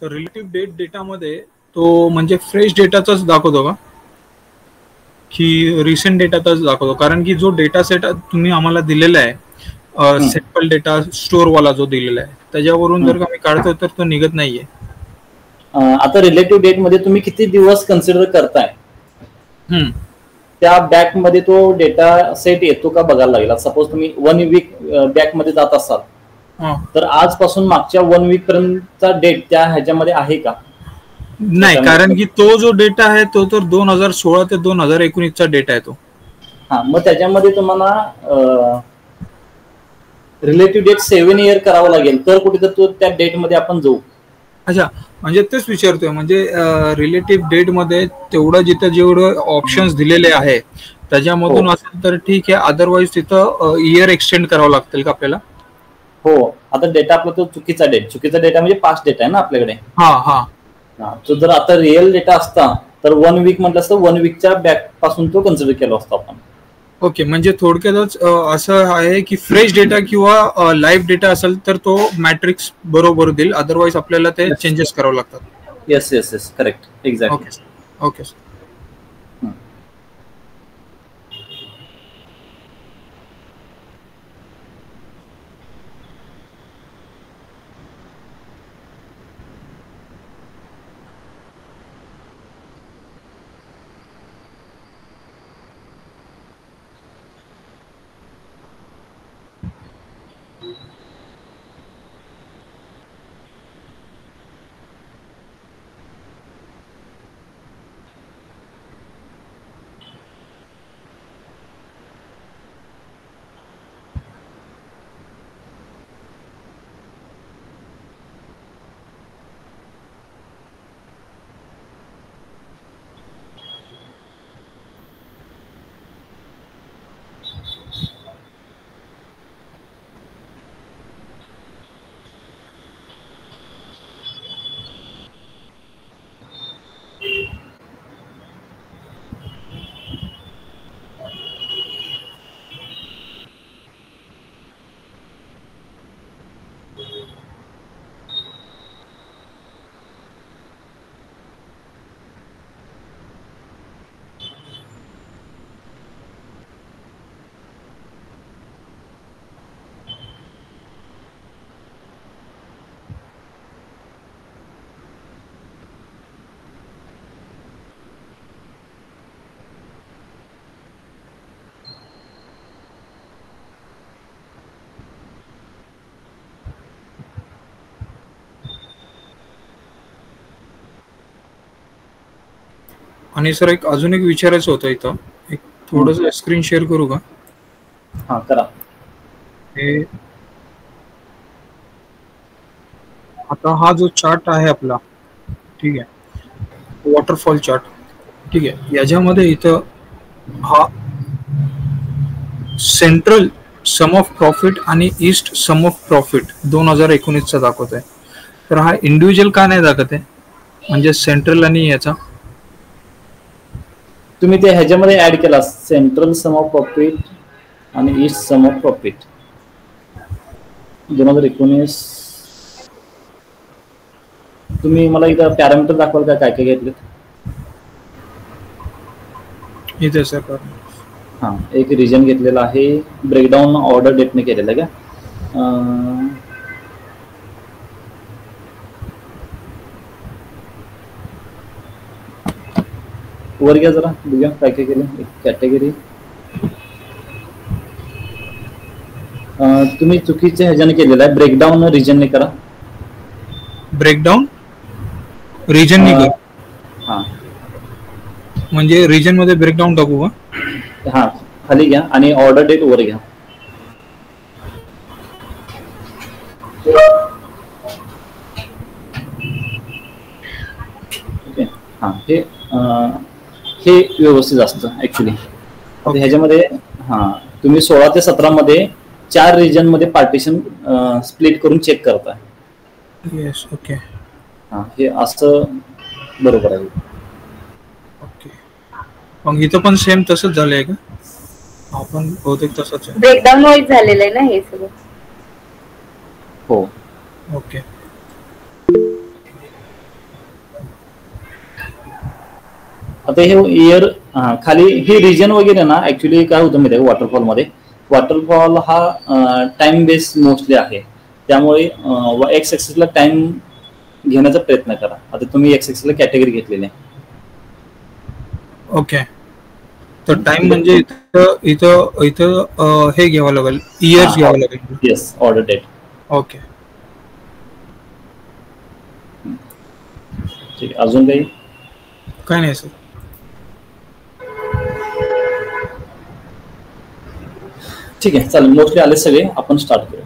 तर relative date डेटामध्ये तो म्हणजे फ्रेश डेटाचाच दाखवतो का की रिसेंट डेटाचाच दाखवतो? कारण की जो डेटा सेट तुम्ही आम्हाला दिलेला आहे सॅम्पल डेटा स्टोअरवाला जो दिलेला आहे त्याच्यावरून जर का मी काढतो तर तो निघत नाहीये. आता रिलेटिव्ह डेट मध्ये तुम्ही किती दिवस कन्सिडर करताय त्या बॅक मध्ये तो डेटा सेट येतो का बघायला लागेल. सपोज तुम्ही 1 वीक बॅक मध्ये जात असाल तर आजपासून मागच्या 1 वीक पर्यंतचा डेट त्या ह्याच्यामध्ये आहे का? नाही, कारण की तो जो डेटा आहे तो तर 2016 ते 2019 चा डेटा आहे तो. मग त्याच्यामध्ये तुम्हाला रिलेटिव्ह डेट 7 इयर करावं लागेल तर कुठेतरी तो त्या डेट मध्ये आपण जाऊ. अच्छा, म्हणजे तेच विचारतोय म्हणजे रिलेटिव्ह डेट मध्ये तेवढं जिथं जेवढं ऑप्शन्स दिलेले आहे त्याच्यामधून असेल तर ठीक आहे, अदरवाईज तिथं इयर एक्सटेंड करावं लागतील का आपल्याला? हो, आता डेटा आपला तो चुकीचा डेटा म्हणजे पास्ट डेटा आहे ना आपल्याकडे. तो जर आता रिअल डेटा असता तर 1 वीक म्हटलं असतं 1 वीकच्या बॅक पासून तो कन्सिडर केला असतो आपण. ओके, म्हणजे थोडक्यातच असं आहे की फ्रेश डेटा किंवा लाईव्ह डेटा असेल तर तो मॅट्रिक्स बरोबर देईल, अदरवाईज आपल्याला ते चेंजेस करावं लागतात. Yes yes yes, correct, exactly. Okay sir. आणि सर अजून एक विचारायचं होतं इथं, एक थोडस स्क्रीन शेअर करू का? हा करा. आता हा जो चार्ट आहे आपला, ठीक आहे, वॉटरफॉल चार्ट, ठीक आहे, याच्यामध्ये इथं हा सेंट्रल सम ऑफ प्रॉफिट आणि ईस्ट सम ऑफ प्रॉफिट 2019चा दाखवत आहे. तर हा इंडिव्हिज्युअल का नाही दाखवत आहे, म्हणजे सेंट्रल आणि याचा? तुम्ही ते ह्याच्यामध्ये ऍड केला सेंट्रल सम ऑफ प्रॉफिट आणि ईस्ट सम ऑफ प्रॉफिट 2019. तुम्ही मला इथं पॅरामीटर दाखवाल का काय काय घेतले इथे सर? एक रिजन घेतलेला आहे, ब्रेकडाऊन ऑर्डर डेटने केलेला आहे का? वर घ्या जरा, बघूया काय काय केलं. एक कॅटेगरी तुम्ही चुकीच्या ह्याच्याने केलेला आहे, ब्रेकडाऊन रिजनने करा. ब्रेकडाऊन रिजनने कर, म्हणजे रिजन मध्ये ब्रेकडाऊन टाकू का? खाली घ्या आणि ऑर्डर डेट वर घ्या. हे व्यवस्थित असतं ऍक्च्युली. ह्याच्यामध्ये तुम्ही 16 ते 17 मध्ये 4 रिजन मध्ये पार्टिशन स्प्लिट करून चेक करताय. Yes, okay. हे असं बरोबर आहे. ओके, मग इथं पण सेम तसंच झालंय का? आपण बहुतेक तसंच आहे, ब्रेकडाऊन वाईज झालेलं आहे ना हे सगळं. हो, ओके. आता हे इयर खाली हे रिजन वगैरे ना ऍक्च्युली काय होतं माहिती आहे वॉटरफॉल मध्ये, वॉटरफॉल हा टाइम बेस मोस्टली आहे, त्यामुळे एक्स ऍक्सिसला टाइम घेण्याचा प्रयत्न करा. आता तुम्ही एक्स ऍक्सिसला कॅटेगरी घेतलेली आहे. ओके, तर टाइम म्हणजे इथं इथं हे घ्यावं लागेल, इयर्स घ्यावं लागेल. Yes, order date. ओके, ठीक आहे. अजून काही? काय नाही सर. ठीक आहे, चालेल. मोस्टली आले सगळे, आपण स्टार्ट करूया.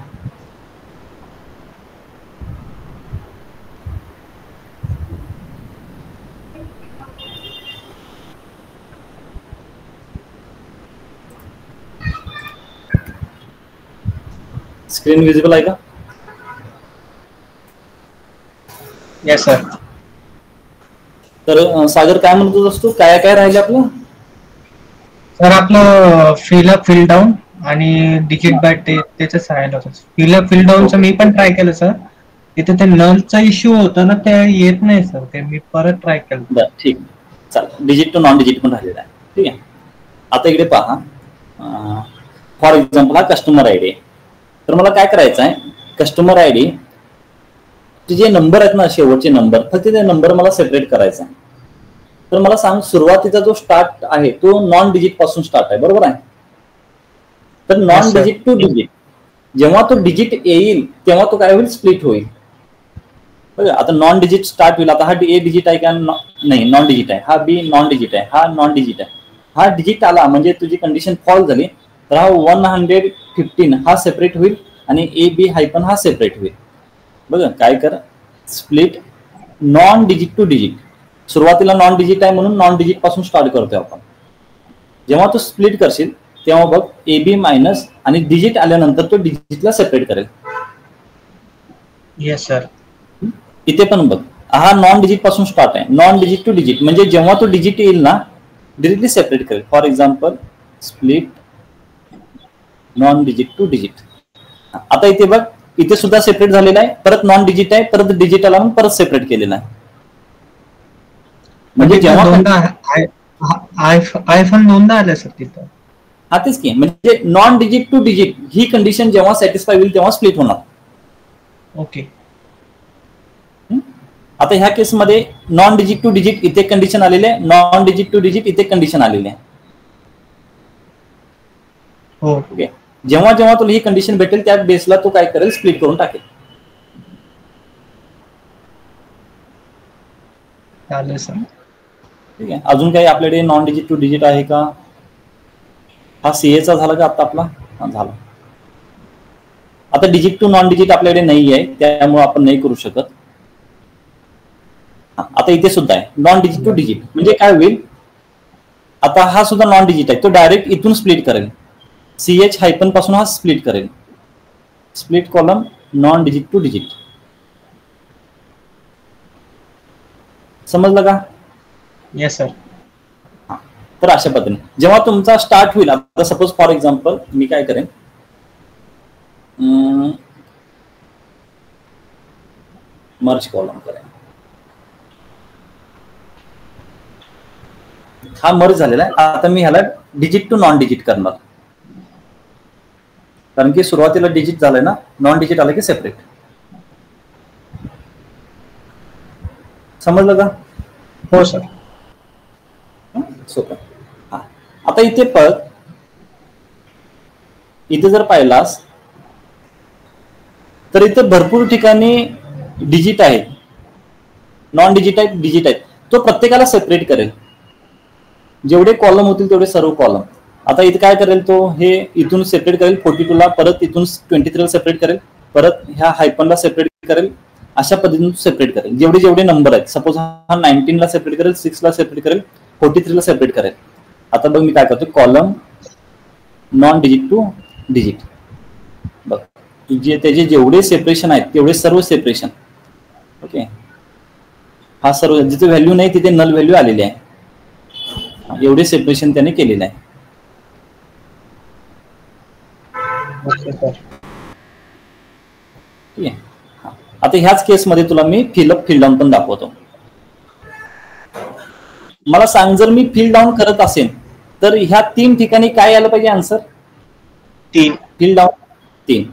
स्क्रीन विजिबल आहे का? Yes sir. तर सागर काय म्हणतो असतो, काय काय राहिले आपलं? सर आपलं फिलअप फिल डाऊन आणि डिजिट बाय त्याच राहिलं होतं. फिलअप फिल डाऊनचं मी पण ट्राय केलं सर, तिथे ते नलचा इश्यू होता ना, ते येत नाही सर, ते मी परत ट्राय केलं. ठीक, चालेल. डिजिट टू नॉन डिजिट पण राहिलेला आहे. ठीक आहे. आता इकडे पहा, फॉर एक्झाम्पल हा कस्टमर आयडी आहे. तर मला काय करायचं आहे, कस्टमर आयडी जे नंबर आहेत ना, शेवटचे नंबर, फक्त ते नंबर मला सेपरेट करायचा आहे. तर मला सांग, सुरुवातीचा जो स्टार्ट आहे तो नॉन डिजिट पासून स्टार्ट आहे, बरोबर आहे? तर नॉन डिजिट टू डिजिट, जेव्हा तो डिजिट येईल तेव्हा तो काय होईल, स्प्लिट होईल. बघा, आता नॉन डिजिट स्टार्ट होईल. आता हा ए डिजिट आहे का? नाही, नॉन डिजिट आहे. हा बी नॉन डिजिट आहे, हा नॉन डिजिट आहे. हा डिजिट आला म्हणजे तुझी कंडिशन फॉल झाली, तर हा 115 हा सेपरेट होईल आणि ए बी हायपन हा सेपरेट होईल. बघा, काय कर, split non digit two digit. सुरुवातीला नॉन डिजिट आहे म्हणून नॉन डिजिट पासून स्टार्ट करतोय आपण. जेव्हा तू स्प्लिट करशील तेव्हा बघ, ए बी मायनस आणि डिजिट आल्यानंतर तो डिजिटला सेपरेट करेल. Yes sir. इथे पण बघ, हा नॉन डिजिट पासून स्टार्ट आहे, नॉन डिजिट टू डिजिट, म्हणजे जेव्हा तो डिजिट येईल ना डिरेक्टली सेपरेट करेल. For example split non digit two digit. आता इथे बघ, इथे सुद्धा सेपरेट झालेला आहे, परत नॉन डिजिट आहे, परत डिजिटल म्हणून परत सेपरेट केलेला आहे. म्हणजे जेव्हा आयफोन दोनदा आलं सर तिथं. हा तेच की, म्हणजे नॉन डिजिट टू डिजिट ही कंडिशन जेव्हा सॅटिस्फाय होईल तेव्हा स्प्लिट होणार. ओके. आता ह्या केसमध्ये नॉन डिजिट टू डिजिट इथे कंडिशन आलेले आहे, नॉन डिजिट टू डिजिट इथे कंडिशन आलेली आहे. ओके. जेव्हा जेव्हा तुला ही कंडिशन भेटेल त्या बेसला तो काय करेल, स्प्लिट करून टाकेल. चालेल सर. ठीक आहे. अजून काही आपल्याकडे नॉन डिजिट टू डिजिट आहे का? हा सीएचा झाला का आता आपला? झाला. आता डिजिट टू नॉन डिजिट आपल्याकडे नाही आहे, त्यामुळे आपण नाही करू शकत. आता इथे सुद्धा आहे नॉन डिजिट टू डिजिट, म्हणजे काय होईल, आता हा सुद्धा नॉन डिजिट आहे, तो डायरेक्ट इथून स्प्लिट करेल, सीएच हायपन पासून हा स्प्लिट करेल. Split column non digit two digit. समजलं का? Yes sir. तर अशा पद्धतीने जेव्हा तुमचा स्टार्ट होईल, आता सपोज फॉर एक्झाम्पल मी काय करेन, मर्ज कॉलम करेन. हा मर्ज झालेला आहे. आता मी ह्याला डिजिट टू नॉन डिजिट करणार, कारण की सुरुवातीला डिजिट झालंय ना, नॉन डिजिट आलं की सेपरेट. समजलं का? हो सर. सोपं. आता इथे परत इथे जर पाहिलास तर इथे भरपूर ठिकाणी डिजिट आहेत, नॉन डिजिट आहेत, डिजिट आहेत. तो प्रत्येकाला सेपरेट करेल. जेवढे कॉलम होतील तेवढे सर्व कॉलम. आता इथे काय करेल, तो हे इथून सेपरेट करेल 42 ला, परत इथून 23 ला सेपरेट करेल, परत ह्या हायपनला सेपरेट करेल. अशा पद्धतीने सेपरेट करेल. जेवढे जेवढे नंबर आहेत, सपोज हा 19 ला सेपरेट करेल, 6 ला सेपरेट करेल, 43 ला सेपरेट करेल. आता बघ मी काय करतो, column non digit two digit. बघ तुझे त्याचे जेवढे सेपरेशन आहेत तेवढे सर्व सेपरेशन. ओके. हा सर्व जिथे व्हॅल्यू नाही तिथे नल व्हॅल्यू आलेली आहे, एवढे सेपरेशन त्याने केलेलं आहे. ठीक आहे. आता ह्याच केसमध्ये तुला मी फिलअप फिल डाऊन पण दाखवतो. मला सांग, जर मी फिल डाऊन करत असेल तर ह्या 3 ठिकाणी काय यायला पाहिजे आन्सर? 3. Fill down 3.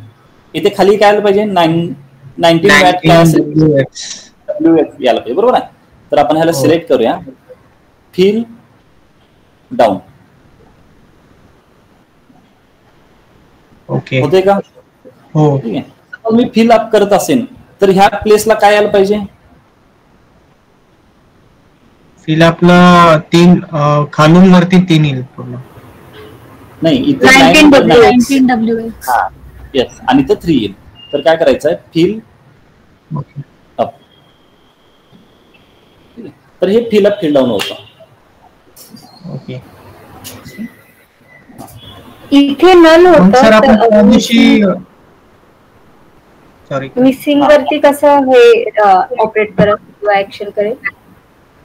इथे खाली काय आलं पाहिजे? 19 वॅट काय असेल WX यायला पाहिजे, बरोबर आहे. तर आपण ह्याला सिलेक्ट करूया, फिल डाऊन. ओके, होते का? हो. ठीक आहे. मी फिल अप करत असेल तर ह्या प्लेसला काय यायला पाहिजे? फिल अपला 3 खालून वरती 3 येईल पूर्ण. नाही, इथे 19WX. हा येस, आणि इथे 3 येईल. तर काय करायचं आहे? Fill up. तर हे फिल अप फिल डाऊन होतं. ओके. इथे नल सर आपण त्या होतं, दिवशी सॉरी मिसिंग वरती कसं हे ऑपरेट करत किंवा ऍक्शन करेल?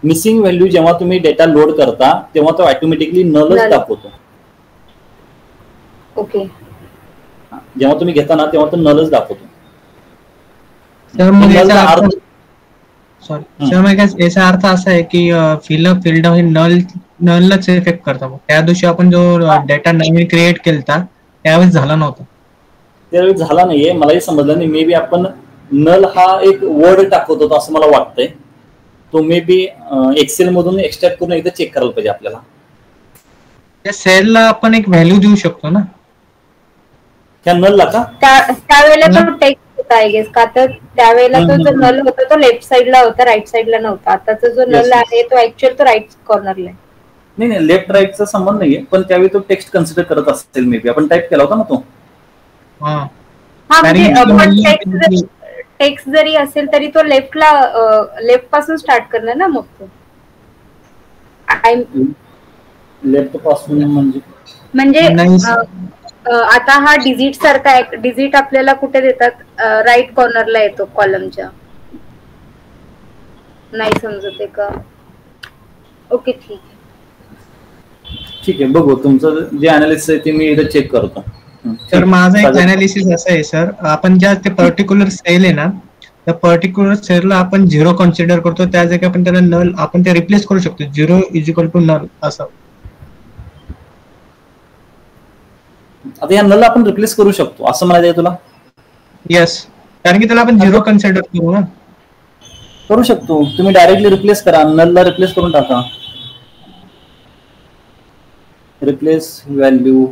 मिसिंग व्हॅल्यू जेव्हा तुम्ही डेटा लोड करता तेव्हा तो ऑटोमॅटिकली नलच दाखवतो. ओके. जेव्हा तुम्ही घेता ना तेव्हा तो नलच दाखवतो. सर मग याचा अर्थ असा आहे की फिलअप फिल डाऊन हे नललाच इफेक्ट करतं. त्या दिवशी आपण जो डेटा नवीन क्रिएट केलता त्यावेळेस झाला नव्हता. त्यावेळी झाला नाहीये, मलाही समजलं नाही. मे बी आपण नल हा एक वर्ड टाकत होतो असं मला वाटतंय. तो मे बी एक्सेल मधून एक्सट्रॅक्ट करून एकदा चेक करायला पाहिजे आपल्याला. त्या सेलला आपण एक व्हॅल्यू देऊ शकतो ना त्या नलला का? त्यावेळेला तो टेक्स्ट होता आय गेस, का तर त्यावेळेला तो जो नल होता तो लेफ्ट साइडला होता, राईट साइडला नव्हता. आताचा जो नल आहे तो ऍक्च्युअल तो राईट कॉर्नरला आहे. नाही, लेफ्ट राईटचा संबंध नाहीये, पण त्यावेळी तो टेक्स्ट कन्सिडर करत असेल. मे बी आपण टाईप केला होता ना तो. हा, म्हणजे टेक्स्ट जरी असेल तरी तो लेफ्ट पासून स्टार्ट करणार ना. मग तो लेफ्ट पासून म्हणजे आता हा डिजिट सारखा आहे. डिजिट आपल्याला कुठे देतात? राईट कॉर्नरला येतो कॉलमच्या. नाही समजत आहे का? ओके, ठीक आहे. बघू, तुमचं जे अनालिसिस आहे ते मी इथे चेक करतो. तर माझं एक अनालिसिस असं आहे सर, आपण ज्या ते पर्टिक्युलर सेल आहे ना, त्या पर्टिक्युलर सेलला आपण 0 कन्सिडर करतो. त्या जागी आपण त्याला नल आपण ते रिप्लेस करू शकतो. 0 = नल असं. आता या नलला आपण रिप्लेस करू शकतो असं म्हणायचं आहे तुला? येस, कारण की त्याला आपण 0 कन्सिडर करू ना. करू शकतो. तुम्ही डायरेक्टली रिप्लेस करा, नलला रिप्लेस करून टाका. रिप्लेस व्हॅल्यू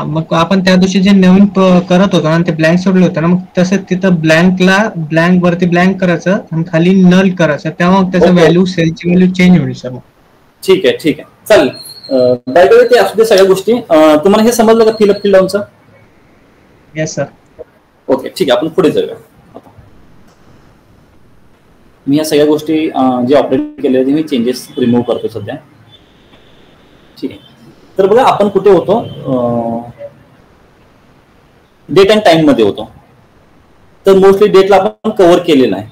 मग आपण त्या दिवशी जे नवीन करत होतो ना ते ब्लँक सोडलं होतं ना, मग तसं तिथं ब्लँक वरती ब्लँक करायचं आणि खाली नल करायचं, तेव्हा त्याचा व्हॅल्यू सेलची व्हॅल्यू चेंज होईल सर. ठीक आहे, चालेल. बाय द वे ते असू दे सगळ्या गोष्टी. तुम्हाला हे समजलं का फिल डाऊनचं? Yes sir. ओके, ठीक आहे. आपण पुढे जाऊया. मी या सगळ्या गोष्टी जे ऑपरेट केले ते मी चेंजेस रिमूव्ह करतो सध्या. ठीक आहे. तर बघा, आपण कुठे होतो? डेट अँड टाइम मध्ये होतो. तर मोस्टली डेटला आपण कव्हर केलेलं आहे.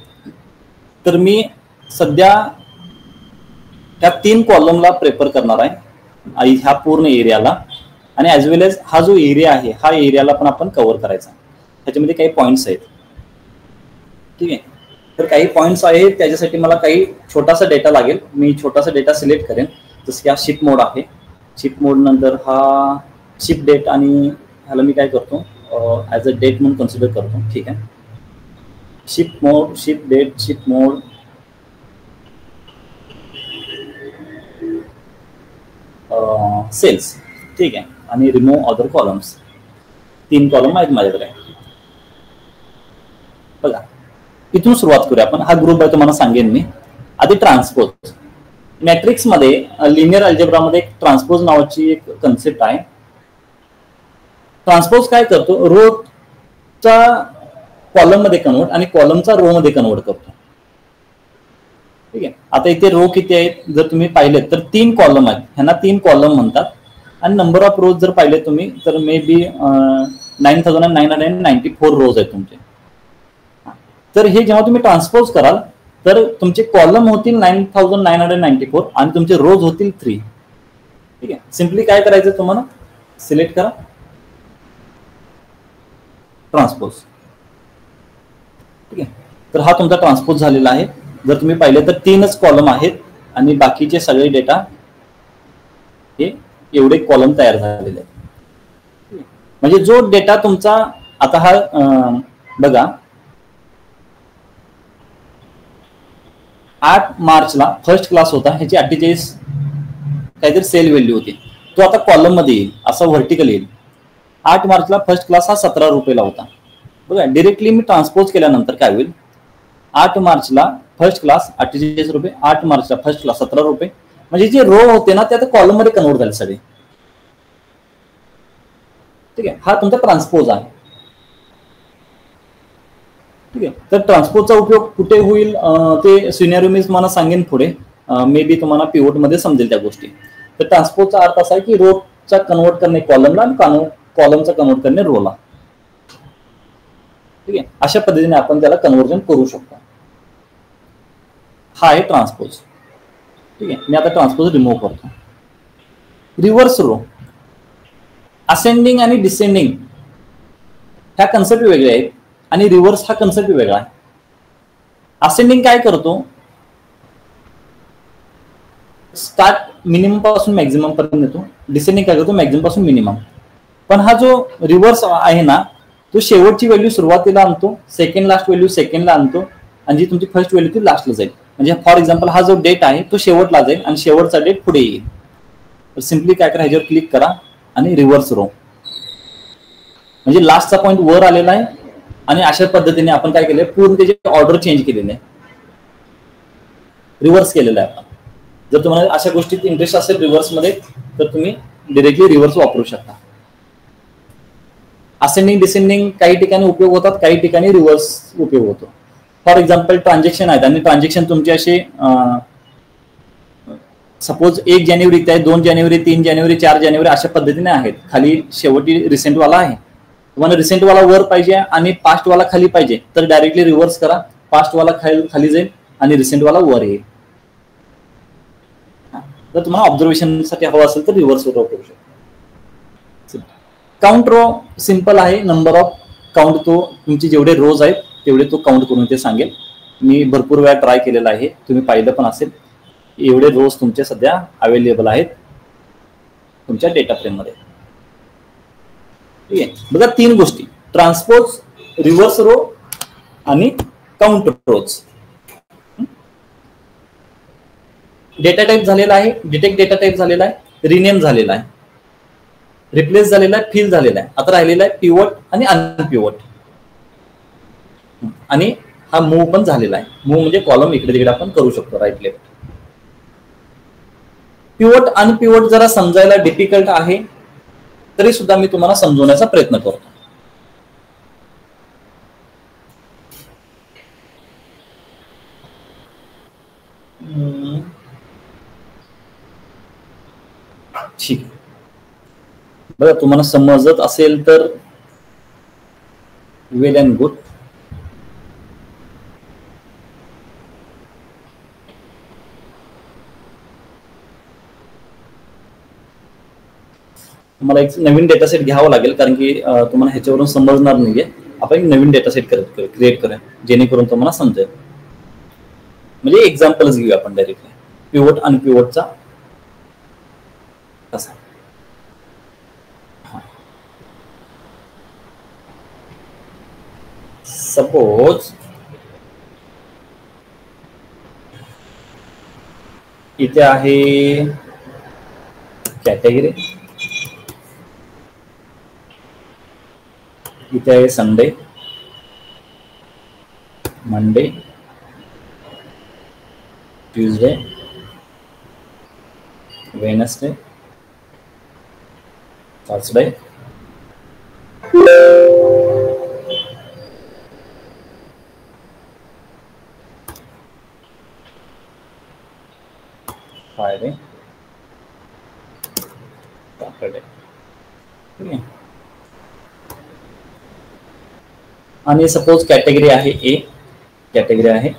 तर मी सध्या त्या 3 कॉलमला प्रेफर करणार आहे आणि ह्या पूर्ण एरियाला, आणि ॲज वेल एज हा जो एरिया आहे हा एरियाला पण आपण कव्हर करायचा. त्याच्यामध्ये काही पॉईंट्स आहेत. ठीक आहे. तर काही पॉईंट्स आहेत, त्याच्यासाठी मला काही छोटासा डेटा लागेल. मी छोटासा डेटा सिलेक्ट करेन. जसं की हा शिप मोड आहे. शिप मोड नंतर हा शिप डेट, आणि ह्याला मी काय करतो ॲज अ डेट म्हणून कन्सिडर करतो. ठीक आहे. शिप मोड, शिप डेट, शिप मोड, सेल्स. ठीक आहे. आणि रिमूव्ह अदर कॉलम्स. 3 कॉलम आहेत माझ्याकडे. बघा, इथून सुरुवात करूया आपण. हा ग्रुप आहे तुम्हाला सांगेन मी. आधी ट्रान्सपोज. मॅट्रिक्स मध्ये लिनियर अल्जेब्रामध्ये एक ट्रान्सपोज नावाची एक कन्सेप्ट आहे. ट्रान्सपोज काय करतो? रोचा कॉलम मध्ये कन्वर्ट आणि कॉलमचा रो मध्ये कन्वर्ट करतो. ठीक आहे. आता इथे रो किती आहेत जर तुम्ही पाहिलेत तर 3 कॉलम आहेत. ह्यांना 3 कॉलम म्हणतात. आणि नंबर ऑफ रोज जर पाहिले तुम्ही तर मे बी 9994 रोज आहेत तुमचे. तर हे जेव्हा तुम्ही ट्रान्सपोज कराल तर तुमचे कॉलम होतील 9994 आणि तुमचे रोज होतील 3. ठीक आहे. सिम्पली काय करायचं तुम्हाला, सिलेक्ट करा ट्रान्सपोज. ठीक आहे. तर हा तुमचा ट्रान्सपोज झालेला आहे. जर तुम्ही पाहिले तर 3च कॉलम आहेत आणि बाकीचे सगळे डेटा हे एवढे कॉलम तयार झालेले आहेत. म्हणजे जो डेटा तुमचा आता हा बघा 8 मार्चला फर्स्ट क्लास होता, ह्याची 48 काहीतरी सेल व्हॅल्यू होती, तो आता कॉलम मध्ये येईल, असं व्हर्टिकल येईल. 8 मार्चला फर्स्ट क्लास हा 17 रुपयाला होता. बघा डिरेक्टली मी ट्रान्सपोज केल्यानंतर काय होईल, 8 मार्चला फर्स्ट क्लास 48 रुपये, 8 मार्चला फर्स्ट क्लास 17 रुपये, म्हणजे जे रो होते ना ते आता कॉलम मध्ये कन्वर्ट झाले सगळे. ठीक आहे. हा तुमचा ट्रान्सपोज आहे. ठीक आहे. तर ट्रान्सपोजचा उपयोग कुठे होईल ते सिनेरिओ मी तुम्हाला सांगेन पुढे, मे बी तुम्हाला पिवोट मध्ये समजेल त्या गोष्टी. तर ट्रान्सपोजचा अर्थ असा आहे की रोचा कन्वर्ट करणे कॉलमला आणि कॉलमचा कन्वर्ट करणे रोला. ठीक आहे. अशा पद्धतीने आपण त्याला कन्व्हर्जन करू शकतो. हा आहे ट्रान्सपोज. ठीक आहे. मी आता ट्रान्सपोज रिमूव्ह करतो. रिव्हर्स रो, असेंडिंग आणि डिसेंडिंग ह्या कन्सेप्ट वेगळे आहेत आणि रिव्हर्स हा कन्सेप्ट वेगळा आहे. असेंडिंग काय करतो, स्टार्ट मिनिमम पासून मॅक्झिमम पर्यंत येतो. डिसेंडिंग काय करतो, मॅक्झिमम पासून मिनिमम. पण हा जो रिव्हर्स आहे ना तो शेवटची व्हॅल्यू सुरुवातीला आणतो, सेकंड लास्ट व्हॅल्यू सेकंडला आणतो आणि जी तुमची फर्स्ट व्हॅल्यू ती लास्टला जाईल. म्हणजे फॉर एक्झाम्पल हा जो डेट आहे तो शेवटला जाईल आणि शेवटचा डेट पुढे येईल. तर सिम्पली काय करा, ह्याच्यावर क्लिक करा आणि रिव्हर्स रो, म्हणजे लास्टचा पॉईंट वर आलेला आहे आणि अशा पद्धतीने आपण काय केलंय, पूर्ण त्याची ऑर्डर चेंज केलेली आहे, रिव्हर्स केलेला आहे आपण. जर तुम्हाला अशा गोष्टीत इंटरेस्ट असेल रिव्हर्स मध्ये तर तुम्ही डिरेक्टली रिव्हर्स वापरू शकता. असेंडिंग डिसेंडिंग काही ठिकाणी उपयोग होतात, काही ठिकाणी रिव्हर्स उपयोग होतो. फॉर एक्झाम्पल ट्रान्झॅक्शन आहेत आणि ट्रान्झॅक्शन तुमचे असे सपोज 1 जानेवारी इथे आहे, 2 जानेवारी, 3 जानेवारी, 4 जानेवारी अशा पद्धतीने आहेत. खाली शेवटी रिसेंट वाला आहे. तुम्हाला रिसेंट वाला वर पाहिजे आणि पास्ट वाला खाली पाहिजे तर डायरेक्टली रिव्हर्स करा, पास्ट वाला खाली जाईल आणि रिसेंट वाला वर येईल. जर तुम्हाला ऑब्झर्वेशन साठी हवं असेल तर रिव्हर्स रो करू शकता. काउंट रो सिंपल आहे, नंबर ऑफ काउंट, तो तुमचे जेवढे रोज आहेत तेवढे तो काउंट करून ते सांगेल. मी भरपूर वेळा ट्राय केलेला आहे, तुम्ही पाहिलं पण असेल. एवढे रोज तुमचे सध्या अवेलेबल आहेत तुमच्या डेटा फ्रेम मध्ये. ठीक आहे. बघा 3 गोष्टी, ट्रान्सपोज, रिव्हर्स रो आणि काउंट रोज. डेटा टाईप झालेला आहे, डिटेक्ट डेटा टाईप झालेला आहे, रिनेम झालेला आहे, रिप्लेस झालेला आहे, फिल झालेला आहे. आता राहिलेला आहे पिवट आणि अनपिवट. आणि हा मूव्ह पण झालेला आहे. मूव्ह म्हणजे कॉलम इकडे तिकडे आपण करू शकतो, राईट लेफ्ट. पिवट अनपिवट जरा समजायला डिफिकल्ट आहे, तरी सुद्धा मी तुम्हाला समजवण्याचा प्रयत्न करतो. ठीक. बघा तुम्हाला समजत असेल तर वेल अँड गुड. तुम्हाला एक नवीन डेटा सेट घ्यावं लागेल कारण की तुम्हाला ह्याच्यावरून समजणार नाहीये. आपण एक नवीन डेटा सेट क्रिएट करूया जेणेकरून तुम्हाला समजेल. म्हणजे एक्झाम्पल्स घेऊया आपण डायरेक्टली पिवट अनपिवटचा कसा. सपोज इथे आहे कॅटेगरी, इथे आहे Sunday, Monday, Tuesday, Wednesday, Thursday, Friday, Saturday. आणि सपोज कॅटेगरी आहे ए, कॅटेगरी आहे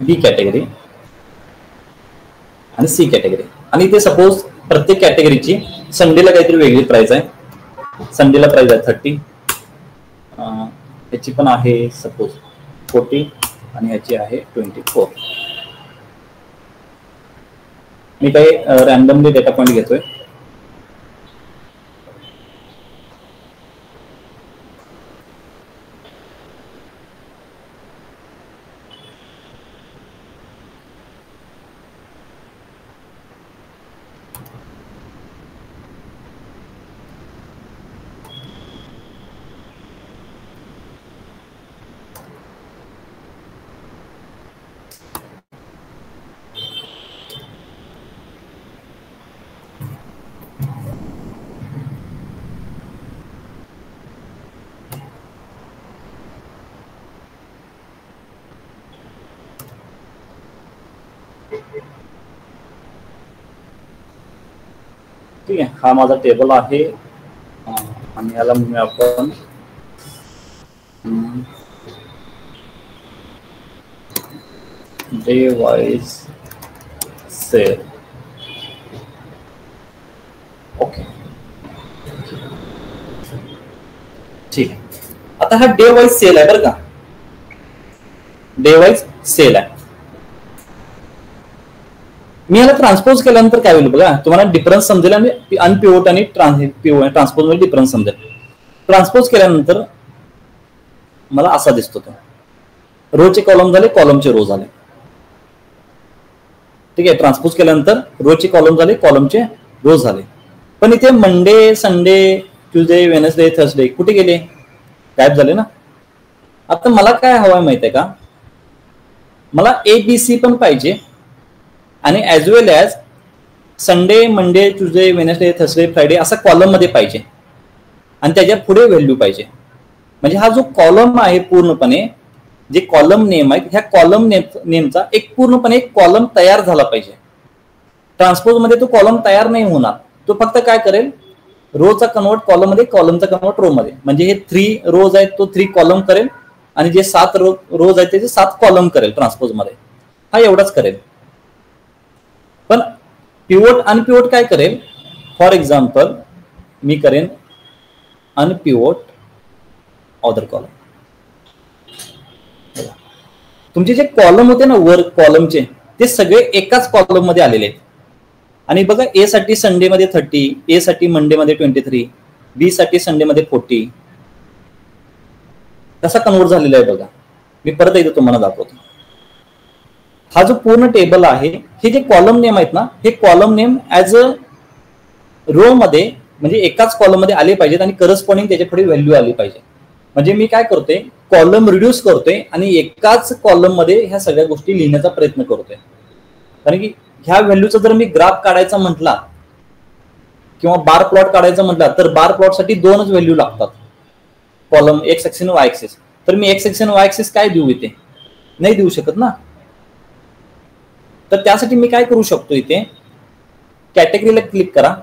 बी, कॅटेगरी आणि सी कॅटेगरी. आणि इथे सपोज प्रत्येक कॅटेगरीची संडेला काहीतरी वेगळी प्राइस आहे. संडेला प्राइस आहे 30, याची पण आहे सपोज 40 आणि याची आहे 24. मी काही रॅन्डमली डेटा पॉइंट घेतोय. ठीक आहे, हा माझा टेबल आहे आणि याला म्हणूया आपण डे वाईज सेल. ओके, ठीक आहे. आता हा डे वाईज सेल आहे बरं का, डे वाईज सेल आहे. मी याला ट्रान्सपोज केल्यानंतर काय होईल बघा, तुम्हाला डिफरन्स समजेल आणि अनपिवोट आणि ट्रान्सपोज मध्ये डिफरन्स समजेल. ट्रान्सपोज केल्यानंतर मला असा दिसतो तो रोचे कॉलम झाले, कॉलमचे रो झाले. ठीक आहे, ट्रान्सपोज केल्यानंतर रोचे कॉलम झाले, कॉलमचे रो झाले. पण इथे Monday, Sunday, Tuesday, Wednesday, Thursday कुठे गेले? गायब झाले ना. आता मला काय हवंय माहित आहे का, मला ABC पण पाहिजे आणि as well as Sunday, Monday, Tuesday, Wednesday, Thursday, Friday असा कॉलम मध्ये पाहिजे आणि त्याच्या पुढे व्हॅल्यू पाहिजे. म्हणजे हा जो कॉलम आहे पूर्णपणे, जे कॉलम नेम आहेत, ह्या कॉलम नेमचा एक पूर्णपणे एक कॉलम तयार झाला पाहिजे. ट्रान्सपोज मध्ये तो कॉलम तयार नाही होणार. तो फक्त काय करेल, रोचा कन्वर्ट कॉलम मध्ये, कॉलमचा कन्वर्ट रो मध्ये. म्हणजे हे 3 रोज आहेत तो 3 कॉलम करेल आणि जे 7 रोज आहेत त्याचे 7 कॉलम करेल ट्रान्सपोज मध्ये. हा एवढाच करेल. पण पिवोट अनपिवोट काय करेल, फॉर एक्झाम्पल मी करेन अनपिवोट ऑदर कॉलम. तुमचे जे कॉलम होते ना वर कॉलमचे, ते सगळे एकाच कॉलम मध्ये आलेले आहेत. आणि बघा, ए साठी संडे मध्ये 30, ए साठी मंडे मध्ये 23, बी साठी संडे मध्ये 40 कसा कन्वर्ट झालेला आहे बघा. मी परत एकदा तुम्हाला दाखवतो. हा जो पूर्ण टेबल आहे, हे जे कॉलम नेम आहेत ना, हे column name as a row मध्ये म्हणजे एकाच कॉलम मध्ये आले पाहिजेत आणि करस्पॉन्डिंग त्याच्या पुढे व्हॅल्यू आली पाहिजे. म्हणजे मी काय करतोय, कॉलम रिड्यूस करतोय आणि एकाच कॉलम मध्ये ह्या सगळ्या गोष्टी लिहिण्याचा प्रयत्न करतोय. कारण की ह्या व्हॅल्यूचा जर मी ग्राफ काढायचा म्हटला किंवा बार प्लॉट काढायचा म्हटला तर बार प्लॉट साठी 2च व्हॅल्यू लागतात, column x axis Y axis. तर मी एक्स ऍक्सिस वाय ऍक्सिस काय देऊ, इथे नाही देऊ शकत ना. तर त्यासाठी मी काय करू शकतो, इथे कॅटेगरीला क्लिक करा,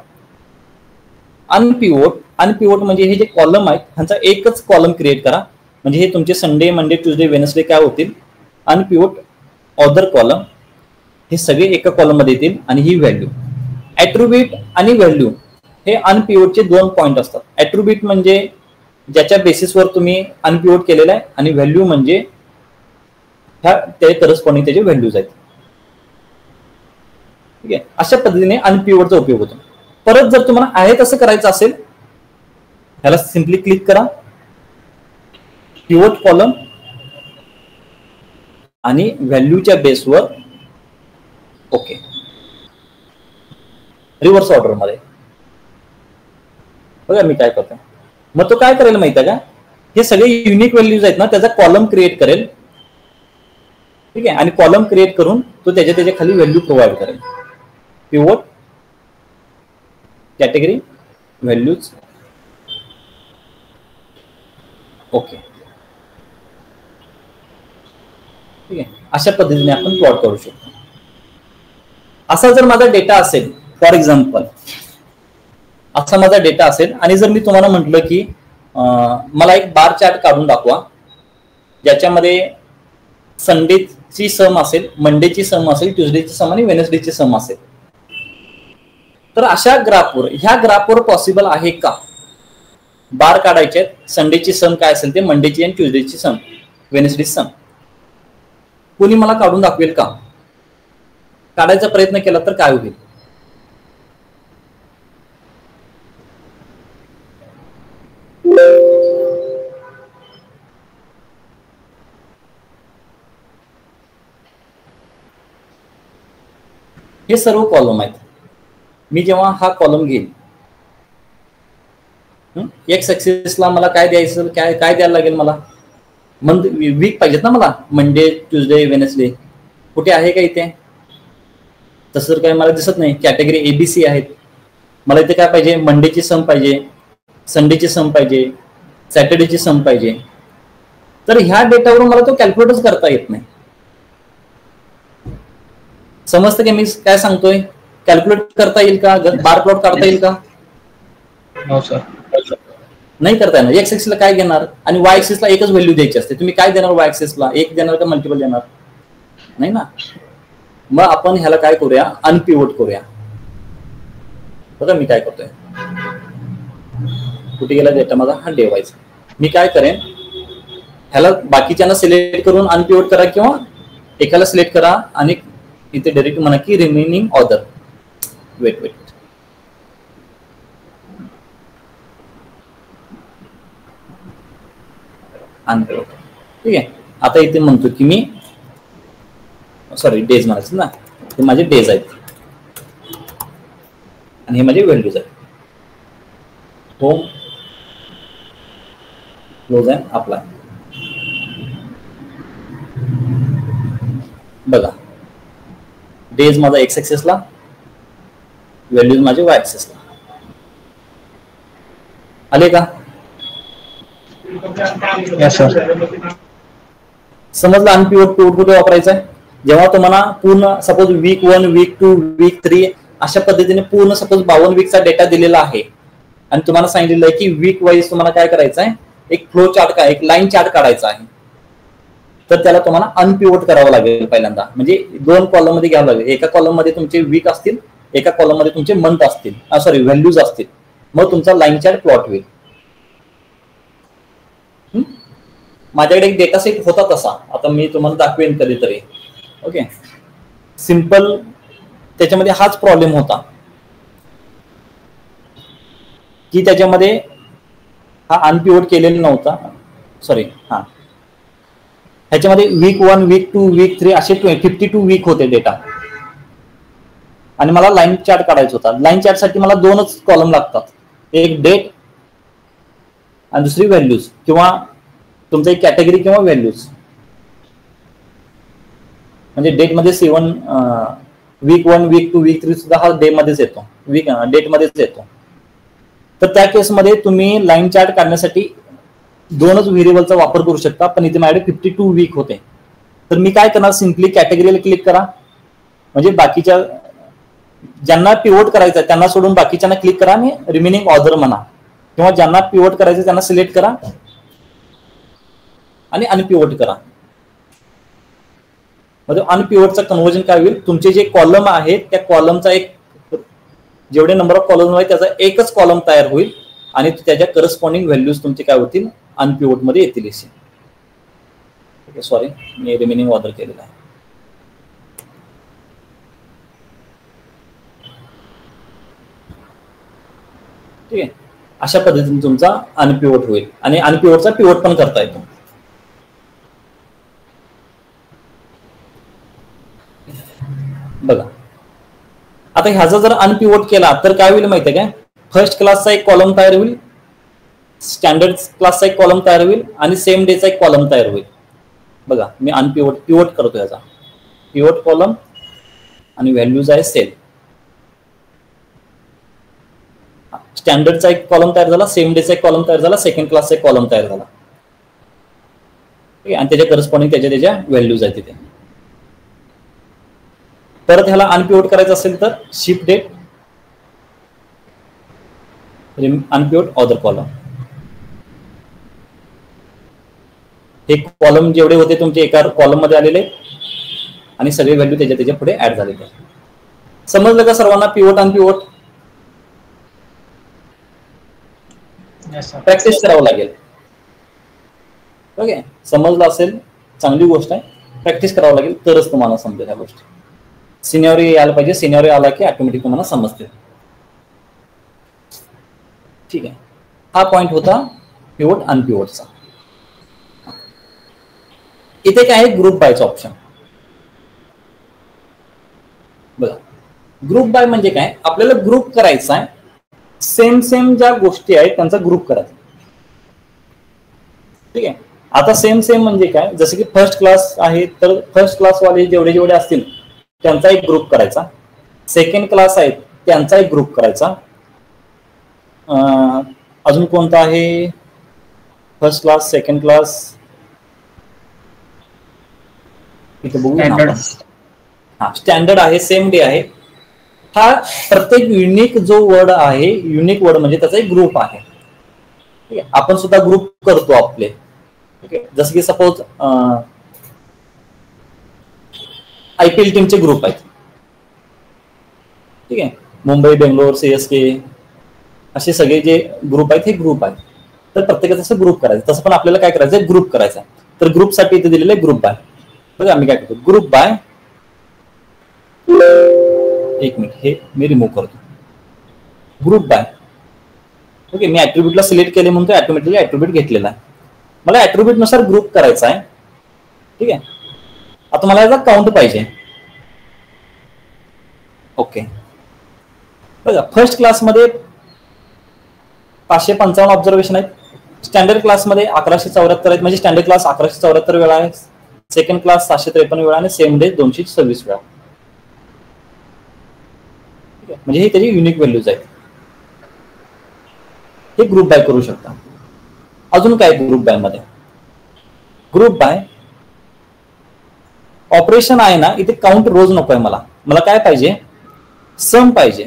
अनपिवोट. अनपिवोट म्हणजे हे जे कॉलम आहेत ह्यांचा एकच कॉलम क्रिएट करा. म्हणजे हे तुमचे संडे, मंडे, ट्यूजडे, वेनसडे काय होतील, अनपिवोट ऑदर कॉलम, हे सगळे एका कॉलम मध्ये येतील. आणि ही व्हॅल्यू, ऍट्रिब्यूट आणि व्हॅल्यू हे अनपिवोटचे 2 पॉइंट असतात. ऍट्रिब्यूट म्हणजे ज्याच्या बेसिसवर तुम्ही अनपिवोट केलेला आहे आणि व्हॅल्यू म्हणजे ह्या त्या करस्पॉन्डिंग त्याचे व्हॅल्यूज आहेत. ठीक आहे, अशा पद्धतीने अनपिवोटचा उपयोग होतो. परत जर तुम्हाला आहे तसं करायचं असेल, ह्याला सिम्पली क्लिक करा, पिवोट कॉलम आणि व्हॅल्यूच्या बेसवर ओके, रिव्हर्स ऑर्डर मध्ये. बघा मी काय करतो, मग तो काय करेल माहिती आहे का, हे सगळे युनिक व्हॅल्यूज आहेत ना, त्याचा कॉलम क्रिएट करेल. ठीक आहे, आणि कॉलम क्रिएट करून तो त्याच्या खाली व्हॅल्यू प्रोव्हाइड करेल. Pivot, category, values, okay. ठीक आहे, अशा पद्धतीने आपण प्लॉट करू शकतो. असा जर माझा डेटा असेल, फॉर एक्झाम्पल असा माझा डेटा असेल आणि जर मी तुम्हाला म्हटलं की मला एक बार चार्ट काढून दाखवा ज्याच्यामध्ये ची सम असेल, मंडेची सम असेल, ट्युजडेची सम आणि वेनसडेची सम असेल. तर अशा ग्राफवर, ह्या ग्राफवर पॉसिबल आहे का बार काढायचे आहेत, संडेची सम काय असेल ते मंडेची आणि ट्युजडेची सम, वेनसडेची सम, कोणी मला काढून दाखवेल का? काढायचा प्रयत्न केला तर काय होईल? हे सर्व कॉलम आहेत. मी जेव्हा हा कॉलम घेईन, एक्स ऍक्सिसला मला काय द्यायचं, काय द्यायला लागेल मला? मंथ, वीक पाहिजेत ना मला, मंडे, ट्युजडे, वेनसडे. कुठे आहे का इथे? तसं काही मला दिसत नाही. कॅटेगरी ABC आहेत. मला इथे काय पाहिजे? मंडेची सम पाहिजे, संडेची सम पाहिजे, सॅटर्डेची सम पाहिजे. तर ह्या डेटावरून मला तो कॅल्क्युलेटच करता येत नाही. समजतं की मी काय सांगतोय? कॅल्क्युलेट करता येईल का? बार प्लॉट काढता येईल का? हो सर. नाही करता येणार. एक्स ऍक्सिसला काय घेणार आणि वाय ऍक्सिसला एकच व्हॅल्यू द्यायची असते. तुम्ही काय देणार वाय ऍक्सिसला? एक देणार का मल्टिपल देणार? नाही ना. मग आपण ह्याला काय करूया? अनपिवोट करूया. बघा मी काय करतोय, कुठे गेला डेटा माझा? हा डेवाइस. मी काय करेन, ह्याला बाकीच्यांना सिलेक्ट करून अनपिवोट करा किंवा एकाला सिलेक्ट करा आणि इथे डायरेक्ट म्हणा की रिमेनिंग ऑर्डर. वेट अनपिवोट. ठीक आहे. आता इथे म्हणतो की मी, सॉरी डेज म्हणायचं ना, हे माझे डेज आहेत आणि हे माझे व्हॅल्यूज आहेत. Home, close and apply. बघा डेज माझा एक्स ऍक्सिसला, व्हॅल्यूज माझे वाय ऍक्सिसला. आले का? समजलं अनपिवोट पिवोट कुठे वापरायचं आहे? जेव्हा तुम्हाला पूर्ण सपोज वीक 1, वीक 2, वीक 3 अशा पद्धतीने पूर्ण सपोज 52 वीकचा डेटा दिलेला आहे आणि तुम्हाला सांगितलेलं आहे की वीक वाईज तुम्हाला काय करायचं आहे, एक फ्लो चार्ट, एक लाईन चार्ट काढायचा आहे. तर त्याला तुम्हाला अनपिवोट करावं लागेल पहिल्यांदा. म्हणजे 2 कॉलम मध्ये घ्यावं लागेल. एका कॉलम मध्ये तुमचे वीक असतील, एका कॉलम मध्ये तुमचे मंथ असतील, सॉरी व्हॅल्यूज असतील. मग तुमचा लाईन चार्ट प्लॉट होईल. माझ्याकडे एक डेटा सेट होता तसा, आता मी तुम्हाला दाखवेन कधीतरी. Okay, simple. त्याच्यामध्ये हाच प्रॉब्लेम होता की त्याच्यामध्ये हा अनपिवोट केलेला नव्हता. सॉरी, हा ह्याच्यामध्ये वीक 1, वीक 2, वीक 3 असे 52 वीक होते डेटा आणि मला लाईन चार्ट काढायचा होता. लाईन चार्ट साठी मला 2च कॉलम लागतात, एक डेट आणि दुसरी व्हॅल्यूज किंवा तुमचा एक कॅटेगरी किंवा व्हॅल्यूज. म्हणजे डेट मध्ये 7 वीक 1, वीक 2, वीक 3 सुद्धा हा डे मध्येच येतो, वीक डेट मध्येच येतो. तर त्या केसमध्ये तुम्ही लाईन चार्ट काढण्यासाठी 2च व्हेरिएबलचा वापर करू शकता. पण इथे माझ्याकडे 52 वीक होते. तर मी काय करणार, सिम्पली कॅटेगरीला क्लिक करा. म्हणजे बाकीच्या ज्यांना पिवोट करायचं आहे त्यांना सोडून बाकीच्यांना क्लिक करा आणि रिमेनिंग ऑर्डर म्हणा, किंवा ज्यांना पिवोट करायचं त्यांना सिलेक्ट करा आणि अनपिवोट करा. म्हणजे अनपिवोटचं कन्व्हर्जन काय होईल, तुमचे जे कॉलम आहेत त्या कॉलमचा एक, जेवढे नंबर ऑफ कॉलम आहेत त्याचा एकच कॉलम तयार होईल आणि त्याच्या करस्पॉन्डिंग व्हॅल्यूज तुमचे काय होतील, अनपिवोट मध्ये येतील. सॉरी, मी रिमेनिंग ऑर्डर केलेला आहे. ठीक आहे. अशा पद्धतीने तुमचा अनपिवोट होईल आणि अनपिवोटचा पिवोट पण करता येतो. बघा आता ह्याचा जर अनपिवोट केला तर काय होईल माहिती आहे काय, फर्स्ट क्लासचा एक कॉलम तयार होईल, स्टँडर्ड क्लासचा एक कॉलम तयार होईल आणि सेम डेचा एक कॉलम तयार होईल. बघा मी अनपिवोट पिवोट करतो, याचा पिवोट कॉलम आणि व्हॅल्यूज आहे सेल. स्टँडर्डचा एक कॉलम तयार झाला, सेम डेचा एक कॉलम तयार झाला, सेकंड क्लासचा एक कॉलम तयार झाला. आणि त्याच्या करस्पॉन्डिंग त्याच्या व्हॅल्यूज आहेत तिथे. परत ह्याला अनपिवोट करायचं असेल तर शिफ्ट डेट, अनपिवोट ऑर्डर कॉलम. हे कॉलम जेवढे होते तुमचे एका कॉलम मध्ये आलेले आणि सगळे व्हॅल्यू त्याच्या पुढे ऍड झालेले आहेत. समजलं का सर्वांना पिवट आणि पिवट? प्रॅक्टिस करावं लागेल. ओके, समजलं असेल चांगली गोष्ट आहे. प्रॅक्टिस करावं लागेल तरच तुम्हाला समजेल ह्या गोष्टी. सिनियरिटी यायला पाहिजे. सिनियरिटी आला की ऑटोमॅटिक तुम्हाला समजते. ठीक आहे, हा पॉइंट होता पिवट अनपिवटचा. इथे काय आहे, ग्रुप बायचं ऑप्शन. बघा, ग्रुप बाय म्हणजे काय, आपल्याला ग्रुप करायचा आहे. सेम ज्या गोष्टी आहेत त्यांचा ग्रुप करायचा. ठीक आहे, आता सेम म्हणजे काय, जसं की फर्स्ट क्लास आहे तर फर्स्ट क्लास वाले जेवढे असतील त्यांचा एक ग्रुप करायचा. सेकंड क्लास आहेत त्यांचा एक ग्रुप करायचा. अजून कोणता आहे, फर्स्ट क्लास, सेकंड क्लास, इथे बघू. हा स्टँडर्ड आहे, सेम डे आहे. हा प्रत्येक युनिक जो वर्ड आहे, युनिक वर्ड म्हणजे त्याचा एक ग्रुप आहे. ठीक आहे, आपण सुद्धा ग्रुप करतो आपले. ठीक आहे, जसं की सपोज IPL टीमचे ग्रुप आहेत. ठीक आहे, मुंबई, बेंगलोर, CSK असे सगळे जे ग्रुप आहेत हे ग्रुप आहेत. तर प्रत्येकाचं असं ग्रुप करायचं. तसं पण आपल्याला काय करायचं, ग्रुप करायचा. तर ग्रुपसाठी इथे दिलेलं आहे ग्रुप बाय. बघा आम्ही काय करतो, ग्रुप बाय, एक मिनिट हे मी रिमूव्ह करतो. Group by. ओके, मी ऍट्रिब्यूटला सिलेक्ट केले म्हणून ऑटोमॅटिकली ऍट्रिब्यूट घेतलेला आहे. मला ऍट्रिब्यूट नुसार ग्रुप करायचा आहे. ठीक आहे, आता मला याचा काउंट पाहिजे. ओके, बघा फर्स्ट क्लासमध्ये 555 ऑब्झर्वेशन आहेत. स्टँडर्ड क्लासमध्ये 1174 आहेत, म्हणजे स्टँडर्ड क्लास 1174 वेळा आहे. सेकंड क्लास 753 वेळा आणि सेम डे 226 वेळा. म्हणजे हे त्याची युनिक व्हॅल्यूज आहेत. हे ग्रुप बाय करू शकता. अजून काय ग्रुप बाय मध्ये, ग्रुप बाय ऑपरेशन आहे ना, इथे काउंट रोज नकोय मला काय पाहिजे, सम पाहिजे.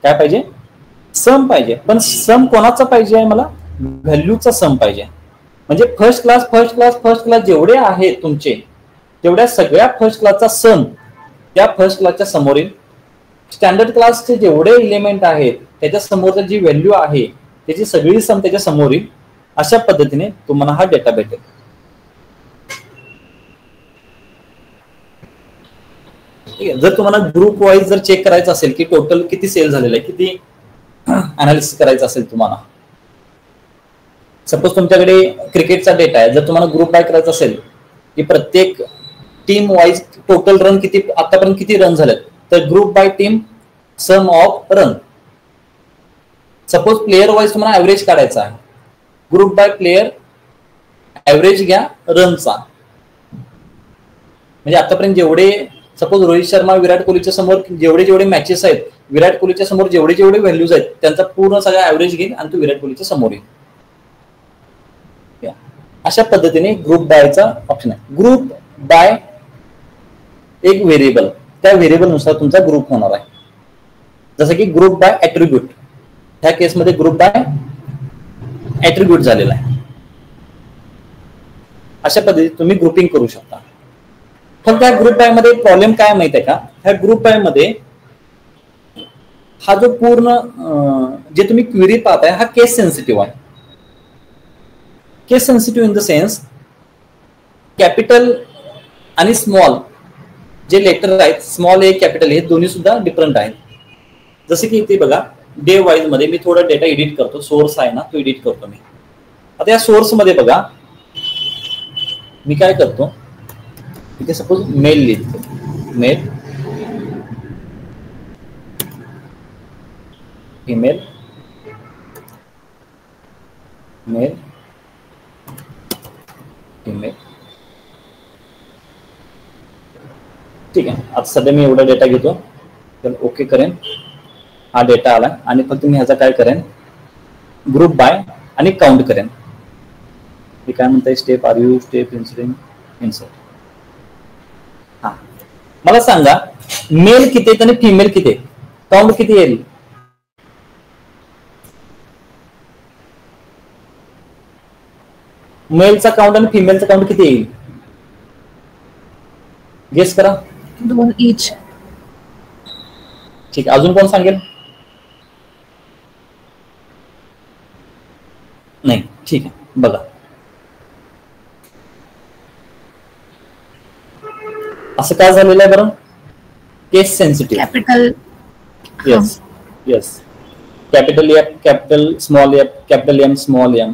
काय पाहिजे, सम पाहिजे. पण सम कोणाचा पाहिजे आहे, मला व्हॅल्यूचा सम पाहिजे. म्हणजे फर्स्ट क्लास जेवढे आहेत तुमचे, तेवढ्या सगळ्या फर्स्ट क्लासचा सम त्या फर्स्ट क्लासच्या समोरील स्टँडर्ड क्लासचे जेवढे एलिमेंट आहेत त्याच्या समोरची जी व्हॅल्यू आहे त्याची सगळी सम त्याच्या समोरील. अशा पद्धतीने तुम्हाला हा डेटा भेटेल. ठीक आहे, जर तुम्हाला ग्रुप वाईज जर चेक करायचं असेल की टोटल किती सेल झालेलं आहे, किती अनालिसिस करायचं असेल तुम्हाला, सपोज तुमच्याकडे क्रिकेटचा डेटा आहे, जर तुम्हाला ग्रुप बाय करायचा असेल की प्रत्येक टीम वाईज टोटल रन किती आतापर्यंत किती रन झालेत, तर group by team sum of run. Suppose player wise तुम्हाला ऍव्हरेज काढायचा आहे, ग्रुप बाय प्लेयर ऍव्हरेज घ्या रनचा. म्हणजे आतापर्यंत जेवढे सपोज रोहित शर्मा विराट कोहलीच्या समोर जेवढे मॅचेस आहेत, विराट कोहलीच्या समोर जेवढे व्हॅल्यूज आहेत त्यांचा पूर्ण सगळा ऍव्हरेज घेईन आणि तो विराट कोहलीच्या समोर येईल. अशा पद्धतीने ग्रुप बायचा ऑप्शन आहे. ग्रुप बाय एक व्हेरिएबल, त्या व्हेरिएबल नुसार तुमचा ग्रुप होणार आहे. जसं की ग्रुप बाय ऍट्रिब्यूट, ह्या केसमध्ये ग्रुप बाय ऍट्रिब्यूट झालेला आहे. अशा पद्धतीने तुम्ही ग्रुपिंग करू शकता. फक्त ह्या ग्रुप बाय मध्ये प्रॉब्लेम काय माहित आहे का, ह्या ग्रुप बाय मध्ये हा जो पूर्ण जे तुम्ही क्वेरी पाहताय हा केस सेन्सिटिव्ह आहे. Case sensitive in the sense capital आणि स्मॉल जे लेटर आहेत, स्मॉल ए कॅपिटल हे दोन्ही सुद्धा डिफरंट आहेत. जसे की इथे बघा डे वाईज मध्ये मी थोडा डेटा एडिट करतो, सोर्स आहे ना तो एडिट करतो मी. आता या सोर्स मध्ये बघा मी काय करतो, इथे सपोज मेल लिहितो, मेल, ईमेल, मेल, ईमेल. ठीक आहे, आता सध्या मी एवढा डेटा घेतो, तर ओके करेन. हा डेटा आला आणि फक्त मी ह्याचा काय करेन, ग्रुप बाय आणि काउंट करेन. हे काय म्हणताय, step are you step insert. हा मला सांगा मेल किती आहेत आणि फिमेल किती आहेत, काउंट किती येईल. मेलचा काउंट आणि फिमेलचा काउंट किती येईल. गेस करा. 2 each. ठीक आहे, अजून कोण सांगेल? नाही, ठीक आहे. बघा, असं काय झालेलं आहे बरं? Case sensitive. Capital. Yes yes, capital F, capital small F, capital M, small M.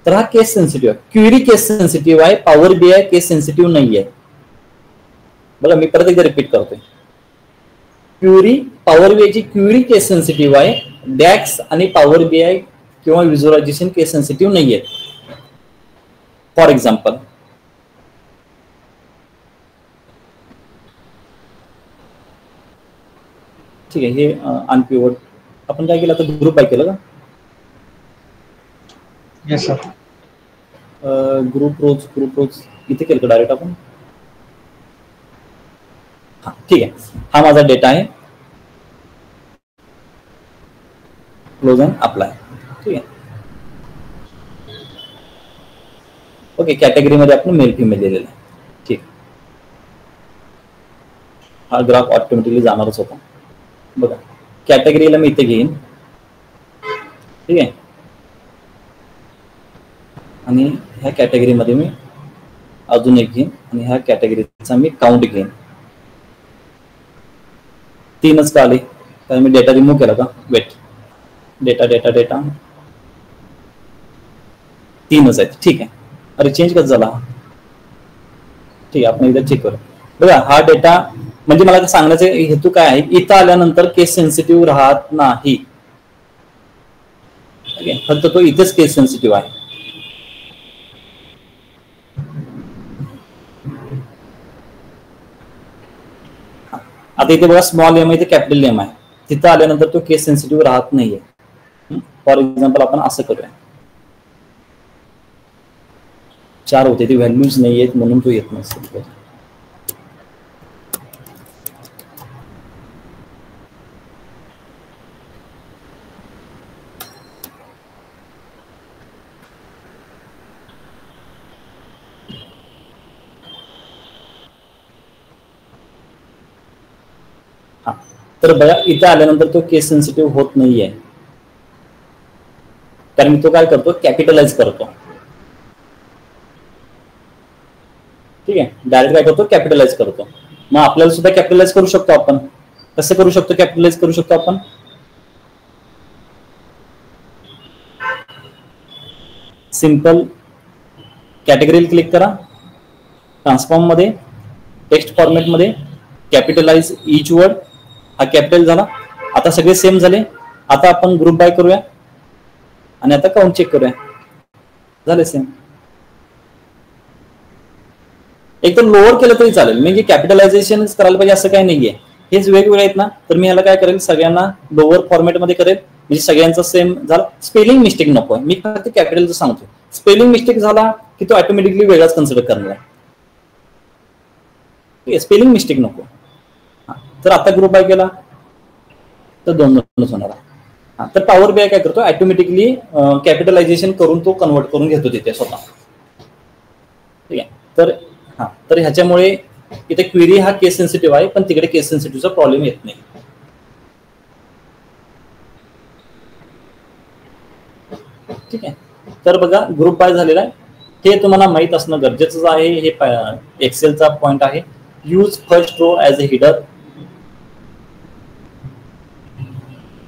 तर हा केस सेन्सिटिव्ह आहे. क्वेरी केस सेन्सिटिव्ह आहे, पॉवर बीआय केस सेन्सिटिव्ह नाही आहे. बघा, मी परत एकदा रिपीट करतोय. क्वेरी, पॉवर बीआयची क्वेरी केस सेन्सिटिव्ह आहे, डॅक्स आणि पॉवर बीआय किंवा व्हिज्युअलायझेशन केस सेन्सिटिव्ह नाही आहेत. फॉर एक्झाम्पल, ठीक आहे, हे अनपिवट आपण काय केलं, आता ग्रुप बाय केलं का? Yes sir. ग्रुप रोज इथे केलं का डायरेक्ट आपण? हा, ठीक आहे. हा माझा डेटा आहे, क्लोज अँड अप्लाय. ठीक आहे, ओके. कॅटेगरीमध्ये आपण मेल फिमेल दिलेलं आहे. ठीक, हा ग्राफ ऑटोमॅटिकली जाणारच होता. बघा, कॅटेगरीला मी इथे घेईन. ठीक आहे, आणि ह्या कॅटेगरीमध्ये मी अजून एक घेईन आणि ह्या कॅटेगरीचा मी काउंट घेईन. 3च का आले? तर मी डेटा रिमूव्ह केला का? वेट, डेटा डेटा डेटा 3च आहेत. ठीक आहे, अरे चेंज कसं झाला? ठीक आहे, आपण एकदा चेक करू. बघा, हा डेटा म्हणजे मला सांगण्याचा हेतू काय आहे, इथं आल्यानंतर केस सेन्सिटिव्ह राहत नाही. ठीक आहे, फक्त तो इथेच केस सेन्सिटिव्ह आहे. आता इथे बघा, स्मॉल एम आहे, इथे कॅपिटल एम आहे. तिथं आल्यानंतर तो केस सेन्सिटिव्ह राहत नाहीये. फॉर एक्झाम्पल, आपण असं करूया. 4 होते, ते व्हॅल्यूज नाही आहेत म्हणून तो येत नसेल. तर बघा, इथे आल्यानंतर तो केस सेन्सिटिव्ह होत नाहीये, कारण मी तो काय करतो, कॅपिटलाइज करतो. ठीक आहे, डायरेक्ट काय करतो, कॅपिटलाइज करतो. मग आपल्याला सुद्धा कॅपिटलाइज करू शकतो आपण. कसं करू शकतो? कॅपिटलाइज करू शकतो आपण. सिंपल, कॅटेगरीला क्लिक करा, ट्रान्सफॉर्म मध्ये, टेक्स्ट फॉर्मॅट मध्ये, कॅपिटलाइज ईच वर्ड. हा कॅपिटल झाला. आता सगळे सेम झाले. आता आपण ग्रुप बाय करूया आणि आता काउंट चेक करूया. झाले सेम. एक तर लोअर केलं तरी चालेल, म्हणजे कॅपिटलायझेशन करायला पाहिजे असं काही नाहीये. हेच वेगवेगळे आहेत ना, तर मी ह्याला काय करेल, सगळ्यांना लोअर फॉर्मॅटमध्ये करेल, म्हणजे सगळ्यांचा सेम झाला. स्पेलिंग मिस्टेक नको आहे, मी फक्त कॅपिटलचं सांगतो. स्पेलिंग मिस्टेक झाला की तो ऑटोमॅटिकली वेगळाच कन्सिडर करणार आहे. स्पेलिंग मिस्टेक नको. तर आता ग्रुप बाय केला तर 2 होणार. तर पॉवर बीआय काय करतो, ऑटोमॅटिकली कॅपिटलायझेशन करून तो कन्वर्ट करून घेतो तिथे स्वतः. ठीक आहे, तर ह्याच्यामुळे इथे क्वेरी हा केस सेन्सिटिव्ह आहे, पण तिकडे केस सेन्सिटिव्हचा प्रॉब्लेम येत नाही. ठीक आहे, तर बघा, ग्रुप बाय झालेला आहे. हे तुम्हाला माहित असणं गरजेचं आहे. हे एक्सेलचा पॉइंट आहे. Use first row as a header.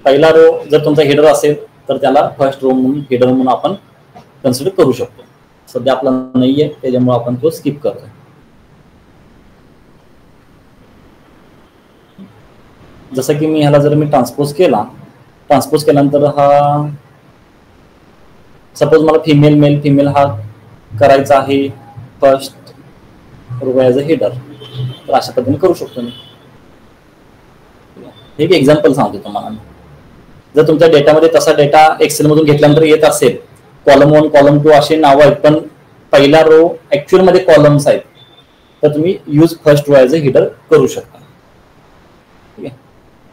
पहिला रो जर तुमचा हेडर असेल तर त्याला फर्स्ट रो म्हणून, हेडर म्हणून आपण कन्सिडर करू शकतो. सध्या आपला नाहीये, त्याच्यामुळे आपण तो स्किप करतो. जसं की मी ह्याला जर मी ट्रान्सपोज केल्यानंतर हा, सपोज मला फिमेल मेल फिमेल हा करायचा आहे first row as a header, तर अशा पद्धतीने करू शकतो मी. एक एक्झाम्पल सांगतो तुम्हाला. जर तुमच्या डेटामध्ये तसा डेटा एक्सेल मधून घेतल्यानंतर येत असेल, कॉलम 1 कॉलम 2 असे नाव आहेत, पण पहिला रो ऍक्च्युअल मध्ये कॉलम्स आहेत, तर तुम्ही use first row as a header करू शकता. ठीक आहे,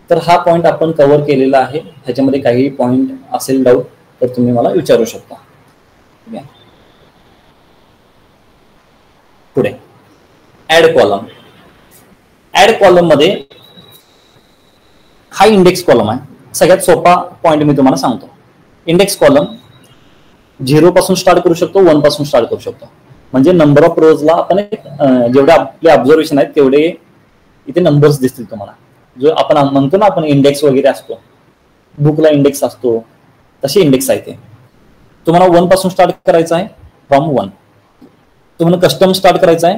तर हा पॉइंट आपण कव्हर केलेला आहे. ह्याच्यामध्ये काही पॉइंट असेल डाऊट तर तुम्ही मला विचारू शकता. ठीक आहे, पुढे ऍड कॉलम. ऍड कॉलम मध्ये हा इंडेक्स कॉलम आहे. सगळ्यात सोपा पॉइंट मी तुम्हाला सांगतो. इंडेक्स कॉलम 0 पासून स्टार्ट करू शकतो, 1 पासून स्टार्ट करू शकतो. म्हणजे नंबर ऑफ रोजला आपण जेवढे आपले ऑब्झर्वेशन आहेत तेवढे इथे नंबर्स दिसतील तुम्हाला. जो आपण म्हणतो ना आपण इंडेक्स वगैरे असतो, बुकला इंडेक्स असतो, तसे इंडेक्स आहे ते. तुम्हाला 1 पासून स्टार्ट करायचं आहे, फ्रॉम 1. तुम्हाला कस्टम स्टार्ट करायचं आहे,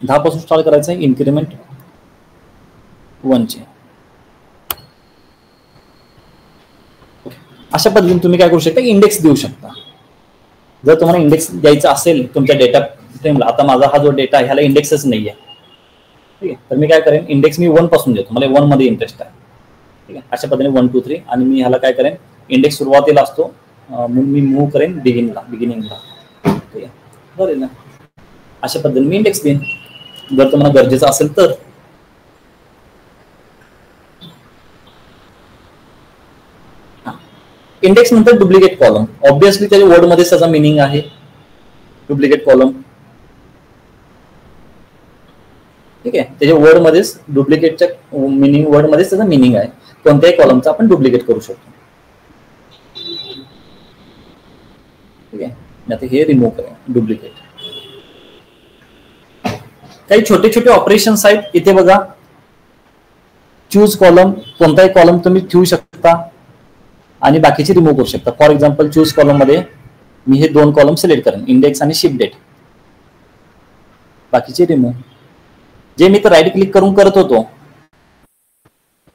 10 पासून स्टार्ट करायचं आहे, इन्क्रीमेंट 1 चे. अशा पद्धतीने तुम्ही काय करू शकता, इंडेक्स देऊ शकता. जर तुम्हाला इंडेक्स द्यायचा असेल तुमच्या डेटा फ्रेमला, आता माझा हा जो डेटा आहे ह्याला इंडेक्सच नाहीये, ठीक आहे, तर मी काय करेन, इंडेक्स मी 1 पासून देतो, मला 1 मध्ये इंटरेस्ट आहे, ठीक आहे. अशा पद्धतीने 1 2 3 आणि मी ह्याला काय करेन, इंडेक्स सुरुवातीला असतो मी मूव्ह करेन बिगिनिंगला, ठीक आहे, बरं ना. अशा पद्धतीने मी इंडेक्स देईन जर तुम्हाला गरजेचं असेल तर. इंडेक्स नंतर डुप्लिकेट कॉलम. ऑब्विसली त्याच्या वर्ड मध्ये त्याचा मिनिंग आहे डुप्लिकेट कॉलम, ठीक आहे. त्याच्या वर्ड मध्येच डुप्लिकेटच्या मिनिंग, वर्ड मध्येच त्याचा मिनिंग आहे. कोणत्याही कॉलमचा आपण डुप्लिकेट करू शकतो, ठीक आहे. आता हे रिमूव्ह करेन डुप्लिकेट. काही छोटे छोटे ऑपरेशन्स आहेत इथे बघा. चूज कॉलम, कोणताही कॉलम तुम्ही ठेवू शकता आणि बाकीचे रिमूव्ह करू शकता. फॉर एक्झाम्पल चूज कॉलम मध्ये मी हे 2 कॉलम सिलेक्ट करेन, इंडेक्स आणि शिप डेट, बाकीचे रिमूव्ह. जे मी तर राईट क्लिक करून करत होतो,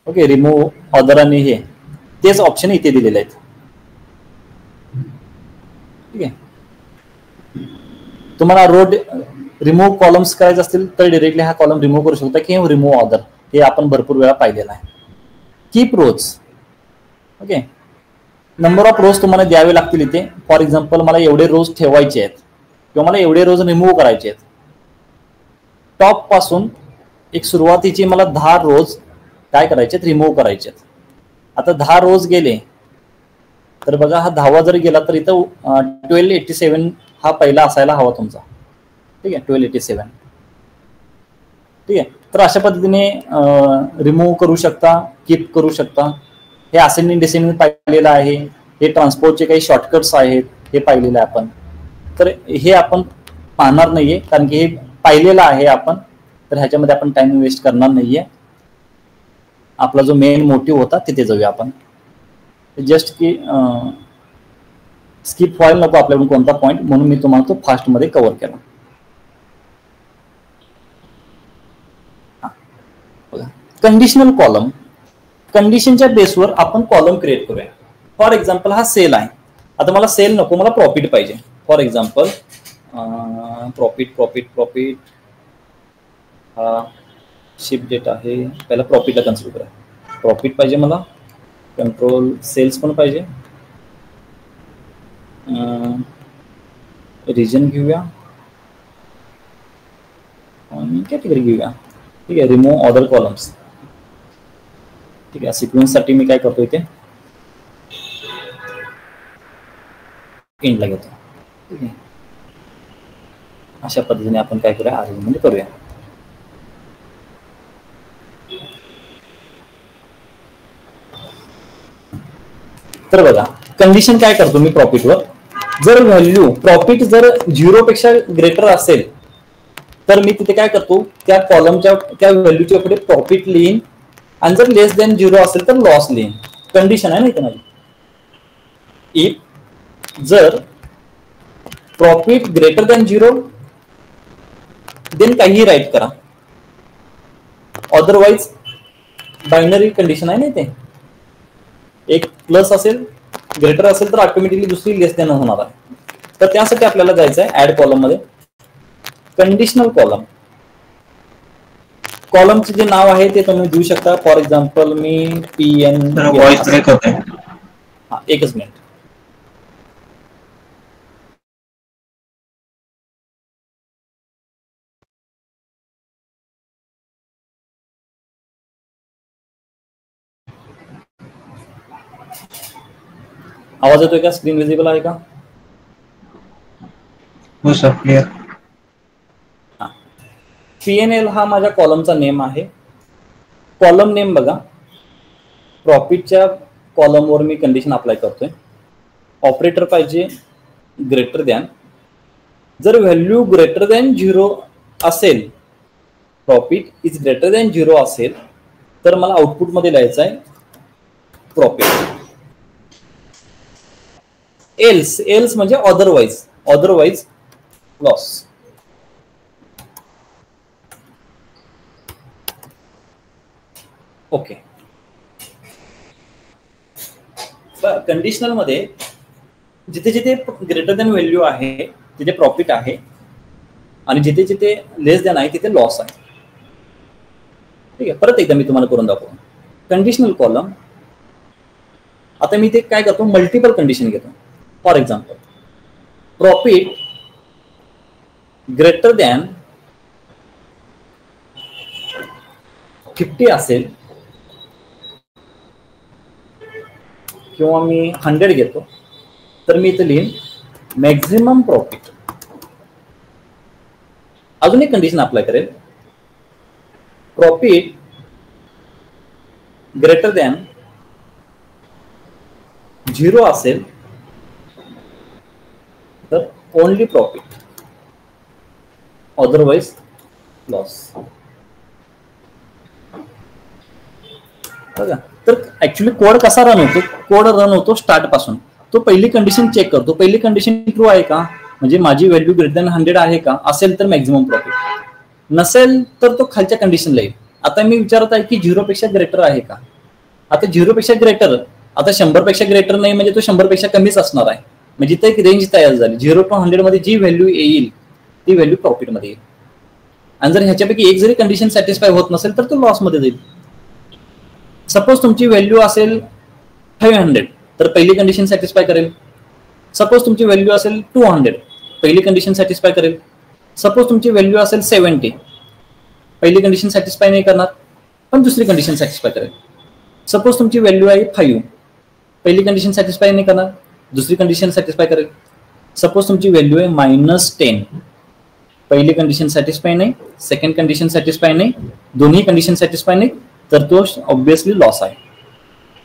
ओके, रिमूव्ह ऑर्डर आणि हे तेच ऑप्शन इथे दिलेले आहेत, ठीक आहे. तुम्हाला रो रिमूव्ह कॉलम्स करायचे असतील तर डायरेक्टली हा कॉलम रिमूव्ह करू शकता किंवा रिमूव्ह ऑर्डर, हे आपण भरपूर वेळा पाहिलेलं आहे. Keep rows, okay. Number of rows तुम्हाला द्यावे लागतील इथे. फॉर एक्झाम्पल मला एवढे रोज ठेवायचे आहेत किंवा मला एवढे रोज रिमूव्ह करायचे आहेत. टॉप पासून एक सुरुवातीची मला 10 रोज काय करायचे, रिमूव्ह करायचे आहेत. आता 10 रोज गेले तर बघा हा 10वा जर गेला तर इथं 1287 हा पहिला असायला हवा तुमचा, ठीक आहे, 1287, ठीक आहे. तर अशा पद्धतीने रिमूव्ह करू शकता, कीप करू शकता. हे असेंडिंग डिसेंडिंग पाहिलेलं आहे. हे ट्रान्सपोर्टचे काही शॉर्टकट्स आहेत हे पाहिलेलं आहे आपण. तर हे आपण पाहणार नाहीये कारण की हे पाहिलेलं आहे आपण, तर ह्याच्यामध्ये आपण टाइम वेस्ट करणार नाहीये. आपला जो मेन मोटिव्ह होता तिथे जाऊया आपण. जस्ट की स्किप व्हायला नको आपल्याकडून कोणता पॉईंट, म्हणून मी तुम्हाला तो फास्ट मध्ये कव्हर केला. कंडिशनल कॉलम, कंडिशनच्या बेसवर आपण कॉलम क्रिएट करूया. फॉर एक्झाम्पल हा सेल आहे. आता मला सेल नको, मला प्रॉफिट पाहिजे. For example profit profit profit हा शिप डेट आहे. पहिला प्रॉफिटला कन्सिडर करा. प्रॉफिट पाहिजे मला, कंट्रोल सेल्स पण पाहिजे. रिजन घेऊया आणि कॅटेगरी घेऊया, ठीक आहे. रिमूव्ह ऑर्डर कॉलम्स, ठीक आहे. सिक्वेन्स साठी मी काय करतो इथे इंडला घेतो, ठीक आहे. अशा पद्धतीने आपण काय करूया, अरेंज मध्ये करूया. तर बघा कंडिशन काय करतो मी प्रॉफिटवर. जर व्हॅल्यू प्रॉफिट जर 0 पेक्षा ग्रेटर असेल तर मी तिथे काय करतो, त्या कॉलमच्या त्या व्हॅल्यूच्या पुढे प्रॉफिट लिहीन आणि जर लेस दॅन 0 असेल तर लॉस लिहीन. कंडिशन आहे ना इथे माझी. इफ जर प्रॉफिट ग्रेटर दॅन 0 देन काही राईट करा, अदरवाइज बायनरी कंडिशन आहे ना इथे. एक प्लस असेल, ग्रेटर असेल तर ऑटोमॅटिकली दुसरी लेस दॅन होणार आहे. तर त्यासाठी आपल्याला जायचं आहे ऍड कॉलम मध्ये, कंडिशनल कॉलम. कॉलमचे जे नाव आहे ते तुम्ही देऊ शकता. फॉर एक्झाम्पल मी PN. व्हॉइस ब्रेक होतोय. हा, एकच मिनिट. आवाज येतोय का? स्क्रीन विजिबल आहे का? हो सर, क्लिअर. PNL हा माझ्या कॉलमचा नेम आहे. कॉलम नेम बघा, प्रॉफिटच्या कॉलमवर मी कंडिशन अप्लाय करतोय. ऑपरेटर पाहिजे ग्रेटर दॅन. जर व्हॅल्यू ग्रेटर दॅन 0 असेल, प्रॉफिट इज ग्रेटर दॅन 0 असेल, तर मला आउटपुटमध्ये लिहायचं आहे प्रॉफिट. एल्स म्हणजे अदरवाइज लॉस. ओके. कंडिशनल मध्ये जिथे जिथे ग्रेटर दॅन व्हॅल्यू आहे तिथे प्रॉफिट आहे, आणि जिथे जिथे लेस दॅन आहे तिथे लॉस आहे. ठीक आहे, परत एकदा मी तुम्हाला करून दाखवतो. कंडिशनल कॉलम, आता मी ते काय करतो, मल्टिपल कंडिशन घेतो. For example, profit greater than 50 असेल, किंवा मी 100 घेतो, तर मी इथे लिहीन मॅक्झिमम प्रॉफिट. अजून एक कंडिशन अप्लाय करेल, प्रॉफिट ग्रेटर दॅन 0 असेल तर ओनली प्रॉफिट, अदरवाइज लॉस. बघा, तर ऍक्च्युली कोड कसा रन होतो, कोड रन होतो स्टार्ट पासून. तो पहिली कंडिशन चेक करतो, पहिली कंडिशन ट्रू आहे का, म्हणजे माझी व्हॅल्यू ग्रेटर दॅन 100 आहे का, असेल तर मॅक्झिमम प्रॉफिट, नसेल तर तो खालच्या कंडिशनला येईल. आता मी विचारत आहे की 0 पेक्षा ग्रेटर आहे का. आता 0 पेक्षा ग्रेटर, आता 100 पेक्षा ग्रेटर नाही म्हणजे तो 100 पेक्षा कमीच असणार आहे. म्हणजे इथे एक रेंज तयार झाली. 0 to 100 मध्ये जी व्हॅल्यू येईल ती व्हॅल्यू प्रॉफिटमध्ये येईल. आणि जर ह्याच्यापैकी एक जरी कंडिशन सॅटिस्फाय होत नसेल तर तो लॉसमध्ये जाईल. सपोज तुमची व्हॅल्यू असेल 500, तर पहिली कंडिशन सॅटिस्फाय करेल. सपोज तुमची व्हॅल्यू असेल 200, पहिली कंडिशन सॅटिस्फाय करेल. सपोज तुमची व्हॅल्यू असेल 70, पहिली कंडिशन सॅटिस्फाय नाही करणार, पण दुसरी कंडिशन सॅटिस्फाय करेल. सपोज तुमची व्हॅल्यू आहे 5, पहिली कंडिशन सॅटिस्फाय नाही करणार, दुसरी कंडिशन सॅटिस्फाय करेल. सपोज तुमची व्हॅल्यू आहे -10, पहिली कंडिशन सॅटिस्फाय नाही, सेकंड कंडिशन सॅटिस्फाय नाही, दोन्ही कंडिशन सॅटिस्फाय नाही, तर तो ऑब्विसली लॉस आहे.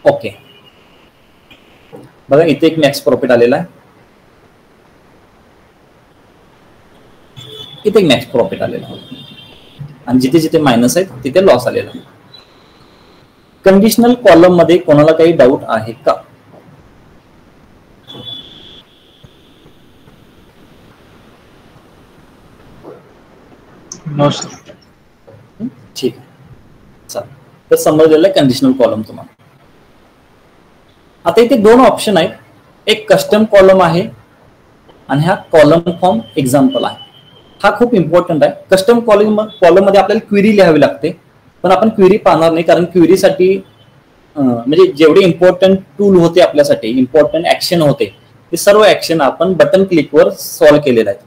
ओके, बघा इथे एक मॅक्स प्रॉफिट आलेला आहे, इथे एक मॅक्स प्रॉफिट आलेला आहे, आणि जिथे जिथे मायनस आहे तिथे लॉस आलेला आहे. कंडिशनल कॉलम मध्ये कोणाला काही डाऊट आहे का? No sir. ठीक आहे, चालेल. तर समजलेलं आहे कंडिशनल कॉलम तुम्हाला. आता इथे दोन ऑप्शन आहेत, एक कस्टम कॉलम आहे आणि हा कॉलम फॉर्म एक्झाम्पल आहे. हा खूप इम्पॉर्टंट आहे. कस्टम कॉलम मध्ये आपल्याला क्वेरी लिहावी लागते, पण आपण क्वेरी पाहणार नाही, कारण क्वेरीसाठी म्हणजे जेवढे इम्पॉर्टंट टूल होते आपल्यासाठी, इम्पॉर्टंट ऍक्शन होते, ते सर्व ऍक्शन आपण बटन क्लिकवर सॉल्व्ह केलेले आहेत.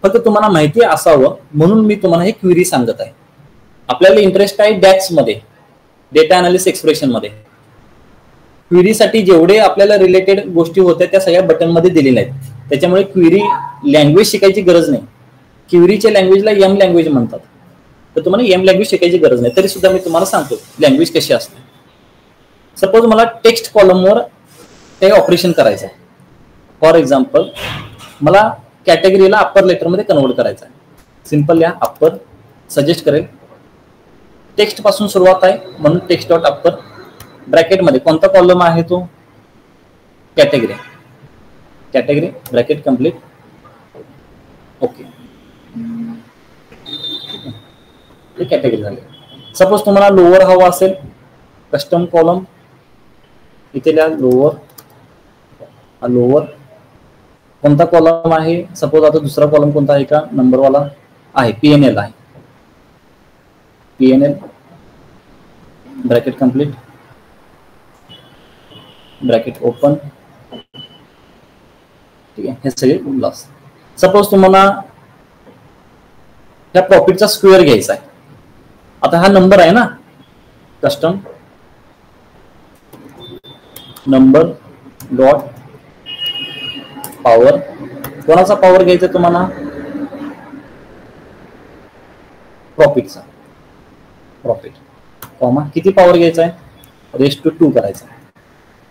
फक्त तुम्हाला माहिती असावं म्हणून मी तुम्हाला हे क्वेरी सांगत आहे. आपल्याला इंटरेस्ट आहे डॅक्स मध्ये, डेटा अनालिसिस एक्सप्रेशन मध्ये. क्वेरीसाठी जेवढे आपल्याला रिलेटेड गोष्टी होत्या त्या सगळ्या बटन मध्ये दिलेल्या आहेत. त्याच्यामुळे क्वेरी लँग्वेज शिकायची गरज नाही. क्वेरीच्या लँग्वेजला एम लँग्वेज म्हणतात, तर तुम्हाला एम लँग्वेज शिकायची गरज नाही. तरी सुद्धा मी तुम्हाला सांगतो लँग्वेज कशी असते. सपोज मला टेक्स्ट कॉलमवर काही ऑपरेशन करायचं आहे. फॉर एक्झाम्पल, मला कॅटेगरीला अप्पर लेटरमध्ये कन्वर्ट करायचं आहे. सिंपल या अप्पर सजेस्ट करेल. टेक्स्ट पासून सुरुवात आहे म्हणून टेक्स्ट डॉट अप्पर, ब्रॅकेटमध्ये कोणता कॉलम आहे तो, category, category bracket complete. Okay, हे कॅटेगरी झाली. सपोज तुम्हाला लोअर हवा असेल, कस्टम कॉलम, इथे लिहा लोअर. हा लोअर कोणता कॉलम आहे, सपोज आता दुसरा कॉलम कोणता आहे का, नंबरवाला आहे, PNL आहे. PNL bracket complete, bracket open. ठीक आहे, हे सगळे लॉस. सपोज तुम्हाला ह्या प्रॉफिटचा स्क्वेअर घ्यायचा आहे. आता हा नंबर आहे ना, कस्टम नंबर डॉट पॉवर. कोणाचा पॉवर घ्यायचा तुम्हाला, प्रॉफिटचा, प्रॉफिट कॉमा किती पॉवर घ्यायचा आहे, रेस्ट टू 2 करायचा,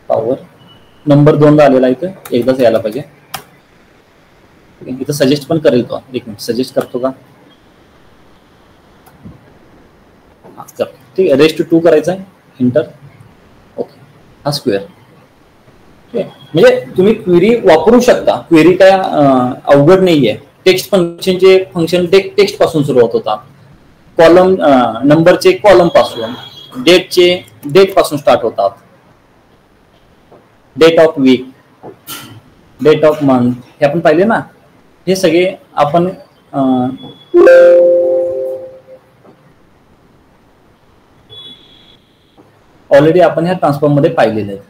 पॉवर नंबर 2ला आलेला आहे, इथं एकदाच यायला पाहिजे. इथं सजेस्ट पण करेल तो, एक मिनिट सजेस्ट करतो का, ठीक आहे. रेस्ट टू 2 करायचा आहे, इंटर, ओके. हा स्क्वेअर, ठीक आहे. म्हणजे तुम्ही क्वेरी वापरू शकता, क्वेरी काय अवघड नाहीये. टेक्स्ट फंक्शनचे फंक्शन टेक्स्ट पासून सुरुवात होतात, कॉलम नंबरचे कॉलम पासून, डेटचे डेट पासून स्टार्ट होतात, date of week, date of month हे आपण पाहिले ना. हे सगळे आपण ऑलरेडी आपण ह्या ट्रान्सफॉर्म मध्ये पाहिलेले आहेत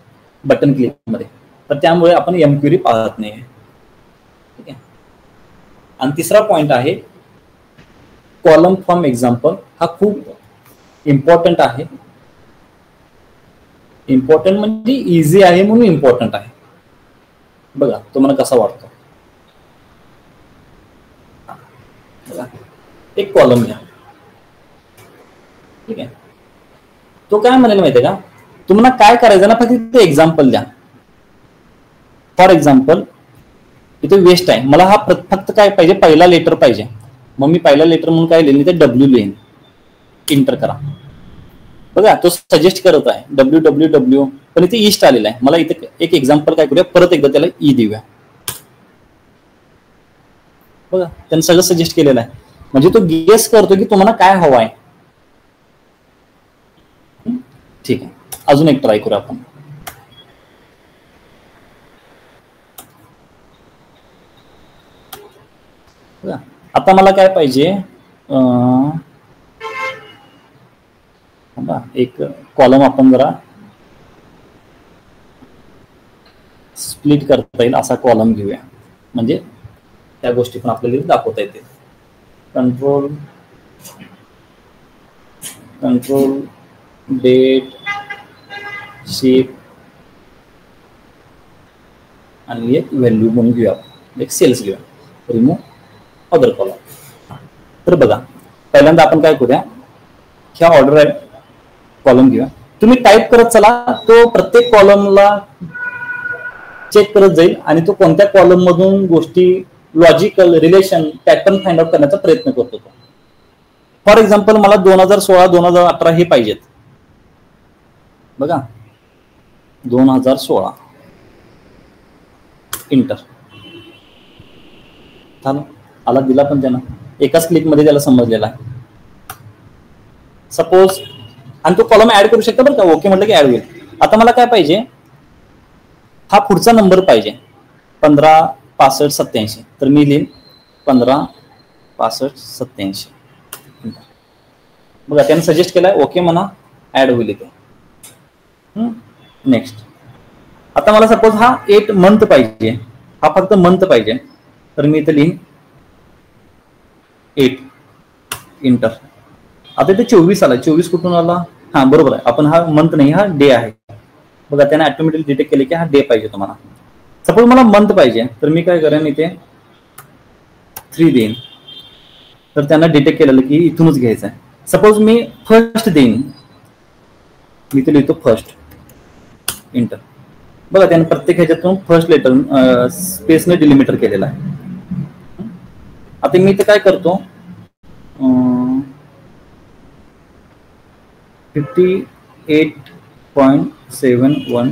बटन क्लिक मध्ये, तर त्यामुळे आपण एम क्वेरी पाहत नाही. ठीक आहे. आणि तिसरा पॉइंट आहे कॉलम फ्रॉम एक्झाम्पल. हा खूप इम्पॉर्टंट आहे. इम्पॉर्टंट म्हणजे इझी आहे म्हणून इम्पॉर्टंट आहे. बघा तुम्हाला कसा वाटतो. एक कॉलम घ्या, ठीक आहे. तो काय म्हणाल माहितीये का, तुम्हाला काय करायचं ना, फक्त एक्झाम्पल द्या. फॉर एक्झाम्पल इथे वेस्ट आहे, मला हा फक्त काय पाहिजे, पहिला लेटर पाहिजे. मग मी पहिला लेटर म्हणून काय लिहिलं, ते डब्ल्यू लिहिन, इंटर करा. बघा तो सजेस्ट करत आहे WWW, पण इथे ईस्ट आलेला आहे. मला इथे एक एक्झाम्पल काय करूया, परत एकदा त्याला ई देऊया. बघा त्यांनी सगळं सजेस्ट केलेलं आहे, म्हणजे तो गेस करतो की तुम्हाला काय हवं आहे. ठीक आहे, अजून एक ट्राय करूया आपण. आता मला काय पाहिजे, एक कॉलम आपण जरा स्प्लिट करता येईल असा कॉलम घेऊया, म्हणजे त्या गोष्टी पण आपल्याला दाखवता येतील. कंट्रोल डेट शिप आणि एक व्हॅल्यू म्हणून घेऊया, एक सेल्स घेऊया. Remove other column. तर बघा पहिल्यांदा आपण काय करूया, ह्या ऑर्डर आहे कॉलम घेऊया. तुम्ही टाईप करत चला, तो प्रत्येक कॉलमला चेक करत जाईल आणि तो कोणत्या कॉलम मधून गोष्टी logical relation pattern find out करण्याचा प्रयत्न करतो. फॉर एक्झाम्पल मला 2016 2018 हे पाहिजेत. बघा 2016 इंटर झालं, आला दिला, पण त्यानं एकाच क्लिक मध्ये त्याला समजलेला आहे. सपोज आणि तो कॉलम ऍड करू शकता बरं का, ओके म्हटलं की ऍड होईल. आता मला काय पाहिजे, हा पुढचा नंबर पाहिजे 15 65 87, तर मी लिहीन 15 65 87. बघा त्याने सजेस्ट केलाय, ओके म्हणा, ऍड होईल इथे. नेक्स्ट. आता मला सपोज हा 8 मंथ पाहिजे, हा फक्त मंथ पाहिजे, तर मी इथे लिहीन 8 इंटर. आता इथे 24 आला, 24 कुठून आला, हा बरोबर आहे, आपण हा मंथ नाही हा डे आहे. बघा त्याने ऑटोमॅटिकली डिटेक्ट केले की हा डे पाहिजे तुम्हाला. सपोज मला मंथ पाहिजे, तर मी काय करेन इथे 3 देईन, तर त्यांना डिटेक्ट केलेलं की इथूनच घ्यायचं आहे. सपोज मी फर्स्ट देईन, मी ते लिहितो फर्स्ट इंटर. बघा त्याने प्रत्येक ह्याच्यातून फर्स्ट लेटर स्पेसने डिलिमिटर केलेला आहे. आता मी इथे काय करतो, 58.712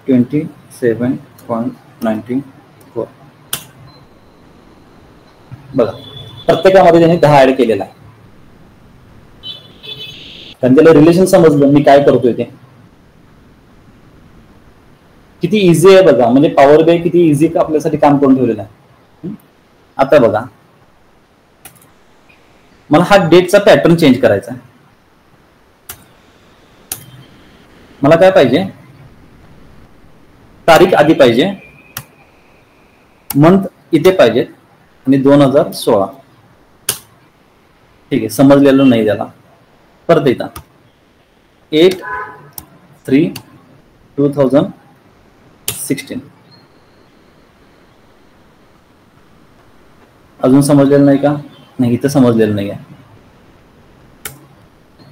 27.94. बघा प्रत्येकामध्ये त्यांनी 10 ऍड केलेला आहे, कारण त्याला रिलेशन समजलं मी काय करतोय ते. किती इझी आहे बघा, म्हणजे पॉवर BI किती इझी आपल्यासाठी काम करून ठेवलेलं आहे. आता बघा मला हा डेटचा पॅटर्न चेंज करायचा आहे. मला काय पाहिजे, तारीख आधी पाहिजे, मंथ इथे पाहिजे आणि 2016. ठीक आहे, समजलेलं नाही त्याला. परत येतात 8/3/2016. अजून समजलेलं नाही का? नाही, इथं समजलेलं नाही आहे.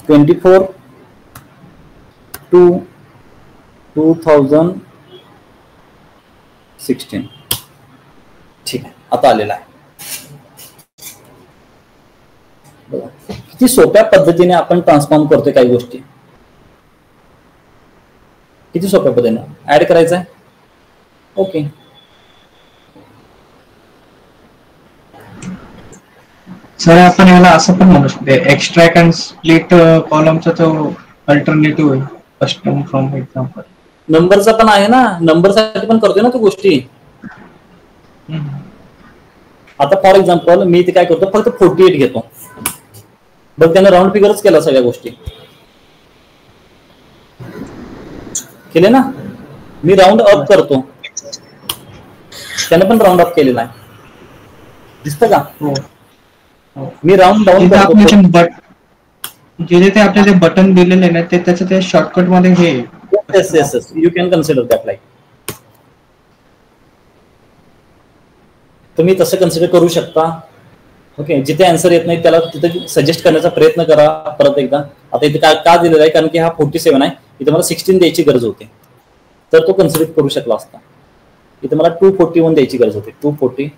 24/2/2016. ठीक आहे, आता आलेला आहे. किती सोप्या पद्धतीने आपण ट्रान्सफॉर्म करतोय काही गोष्टी. किती सोप्या पद्धतीने ऍड करायचं आहे. ओके, सर आपण याला असं पण म्हणू शकतो, एक्स्ट्रॅक्ट अँड स्प्लिट कॉलमचा जो अल्टरनेटिव्ह आहे कस्टम फ्रॉम एक्झाम्पल. नंबरचा पण आहे ना, नंबरसाठी पण करतोय ना तू गोष्टी. आता फॉर एक्झाम्पल मी इथे काय करतो, फक्त 48 घेतो. बघ, त्याने राऊंड फिगरच केला, सगळ्या गोष्टी केले ना. मी राऊंड अप करतो, त्याने पण राऊंड अप केलेला आहे, दिसतं का? मी राऊंड डाऊन करतो. जे ते आपले जे बटन दिलेले ना ते त्याचं ते शॉर्टकट मध्ये हे. Yes, you can consider that like. तुम्ही तसं कन्सिडर करू शकता. ओके, जिथे आन्सर येत नाही त्याला तिथे सजेस्ट करण्याचा प्रयत्न करा परत एकदा. आता इथे का दिलेला आहे, कारण की हा 47 आहे, इथे मला 16 द्यायची गरज होती, तर तो कन्सिडर करू शकला असता. इथे मला 241 द्यायची गरज होती. 240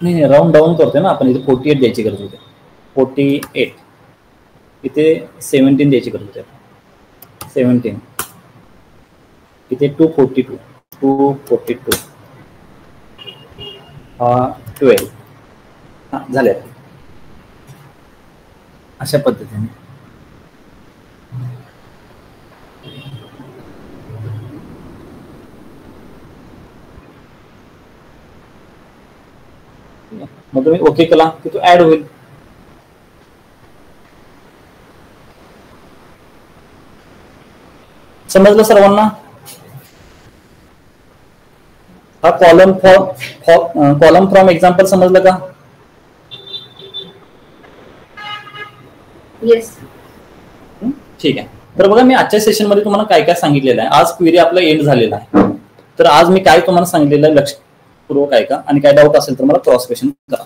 नाही, राऊंड डाऊन करतोय ना आपण. इथे 48 द्यायची गरज होती. 48 इथे 17 द्यायची गरज होती. 17 इथे 242 12 झाले. अशा पद्धतीने मग तुम्ही ओके केला की तो ऍड होईल. समजलं सर्वांना? हा कॉलम फ्रॉम एक्झाम्पल समजलं का? येस. ठीक आहे. तर बघा, मी आजच्या सेशन मध्ये तुम्हाला काय काय सांगितलेलं आहे. आज क्वेरी आपला एंड झालेला आहे. तर आज मी काय तुम्हाला सांगितलेलं आहे लक्षपूर्वक आहे का, आणि काय डाऊट असेल तर मला क्रॉस क्वेश्चन करा.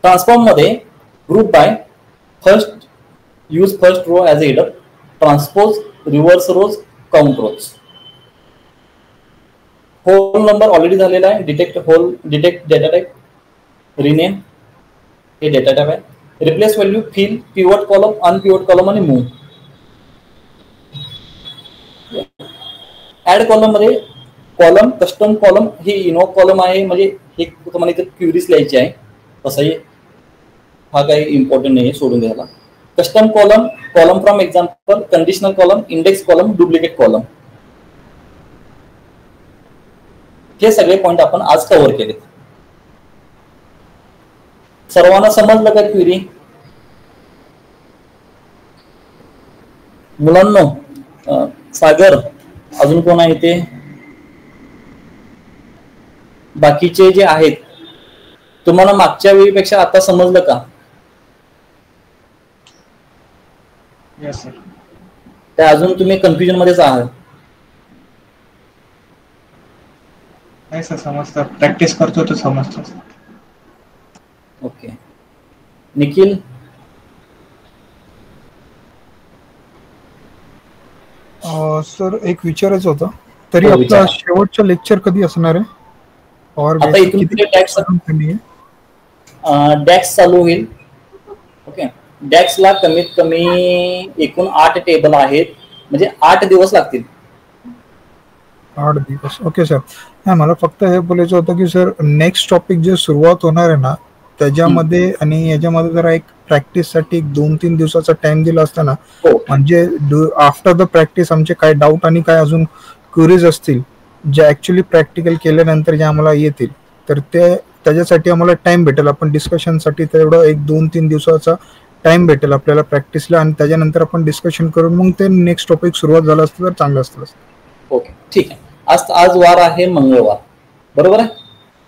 ट्रान्सफॉर्म मध्ये group by use first row as a header, transpose reverse rows, count rows. Whole number already झालेला आहे. डिटेक्ट डेटा टाइप, रिनेम हे डेटा टाइप आहे. Replace value, fill, pivot column, unpivot column आणि move. Add column मध्ये column, custom column ही invoke column आहे, म्हणजे हे तुम्हाला इथे क्युरीज लिहायची आहे. तसंही हा काही इम्पॉर्टंट नाही आहे, सोडून द्यायला. Custom column, column from example, conditional column, index column, duplicate column. हे सगळे पॉइंट आपण आज कव्हर केले. सर्वांना समजलं का क्वेरी? मुलांनो, सागर, अजून कोण आहे ते? बाकीचे जे आहेत, तुम्हाला मागच्या वेळीपेक्षा आता समजलं का? Yes sir. ते अजून तुम्ही कन्फ्युजन मध्येच आहात? नाही सर, समजतं. प्रॅक्टिस करतो तर समजतं. ओके. निखिल? सर एक विचारायचं होतं, तरी आपला शेवटचं लेक्चर कधी असणार आहे? आता इथून डॅक्स चालू होईल. ओके, डॅक्सला कमीत कमी एकूण 8 टेबल आहेत, म्हणजे 8 दिवस लागतील. 8 दिवस. Okay sir. नाही, मला फक्त हे बोलायचं होतं की सर नेक्स्ट टॉपिक जे सुरुवात होणार आहे ना त्याच्यामध्ये आणि याच्यामध्ये जरा एक प्रॅक्टिससाठी 2-3 दिवसाचा टाइम दिला असता ना, म्हणजे आफ्टर द प्रॅक्टिस आमचे काय डाऊट आणि काय अजून क्वेरीज असतील जे ऍक्च्युली प्रॅक्टिकल केल्यानंतर जे आम्हाला येतील, तर ते त्याच्यासाठी आम्हाला टाइम भेटेल. आपण डिस्कशनसाठी तेवढं 1-2-3 दिवसाचा टाइम भेटेल आपल्याला प्रॅक्टिसला, आणि त्याच्यानंतर आपण डिस्कशन करून मग ते नेक्स्ट टॉपिक सुरुवात झालं असतं तर चांगलं असतं. ओके, ठीक आहे. आज वार आहे मंगळवार, बरोबर आहे.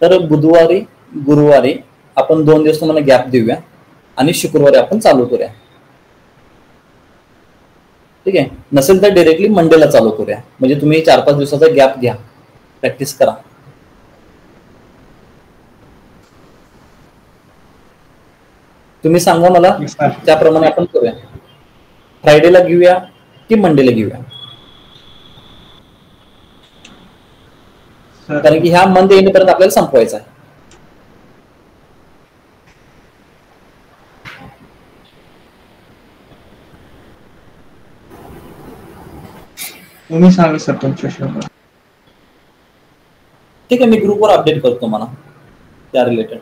तर बुधवारी, गुरुवारी आपण 2 दिवस तुम्हाला गॅप देऊया आणि शुक्रवारी आपण चालू करूया. ठीक आहे. नसेल तर डायरेक्टली मंडेला चालू करूया, म्हणजे तुम्ही 4-5 दिवसाचा गॅप घ्या. प्रॅक्टिस करा. तुम्ही सांगा मला, त्याप्रमाणे आपण करूया. फ्रायडेला घेऊया की मंडेला घेऊया? कारण की ह्या मंथ एंडपर्यंत आपल्याला संपवायचा आहे. तुम्ही सांगा सर तुमच्या शोध. ठीक आहे, मी ग्रुपवर अपडेट करतो मला त्या रिलेटेड.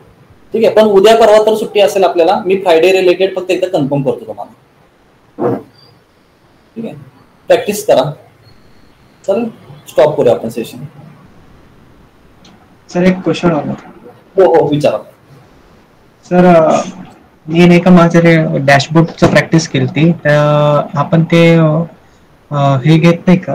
ठीक आहे, पण उद्या परवा तर सुट्टी असेल आपल्याला. मी फ्रायडे रिलेटेड फक्त एकदा कन्फर्म करतो तुम्हाला. ठीक आहे, प्रॅक्टिस करा. चल स्टॉप करूया आपण सेशन. सर एक क्वेश्चन होता. हो विचारा सर. मी नाही का माझं डॅशबोर्डचं प्रॅक्टिस केली ती, तर आपण ते हे घेत नाही का?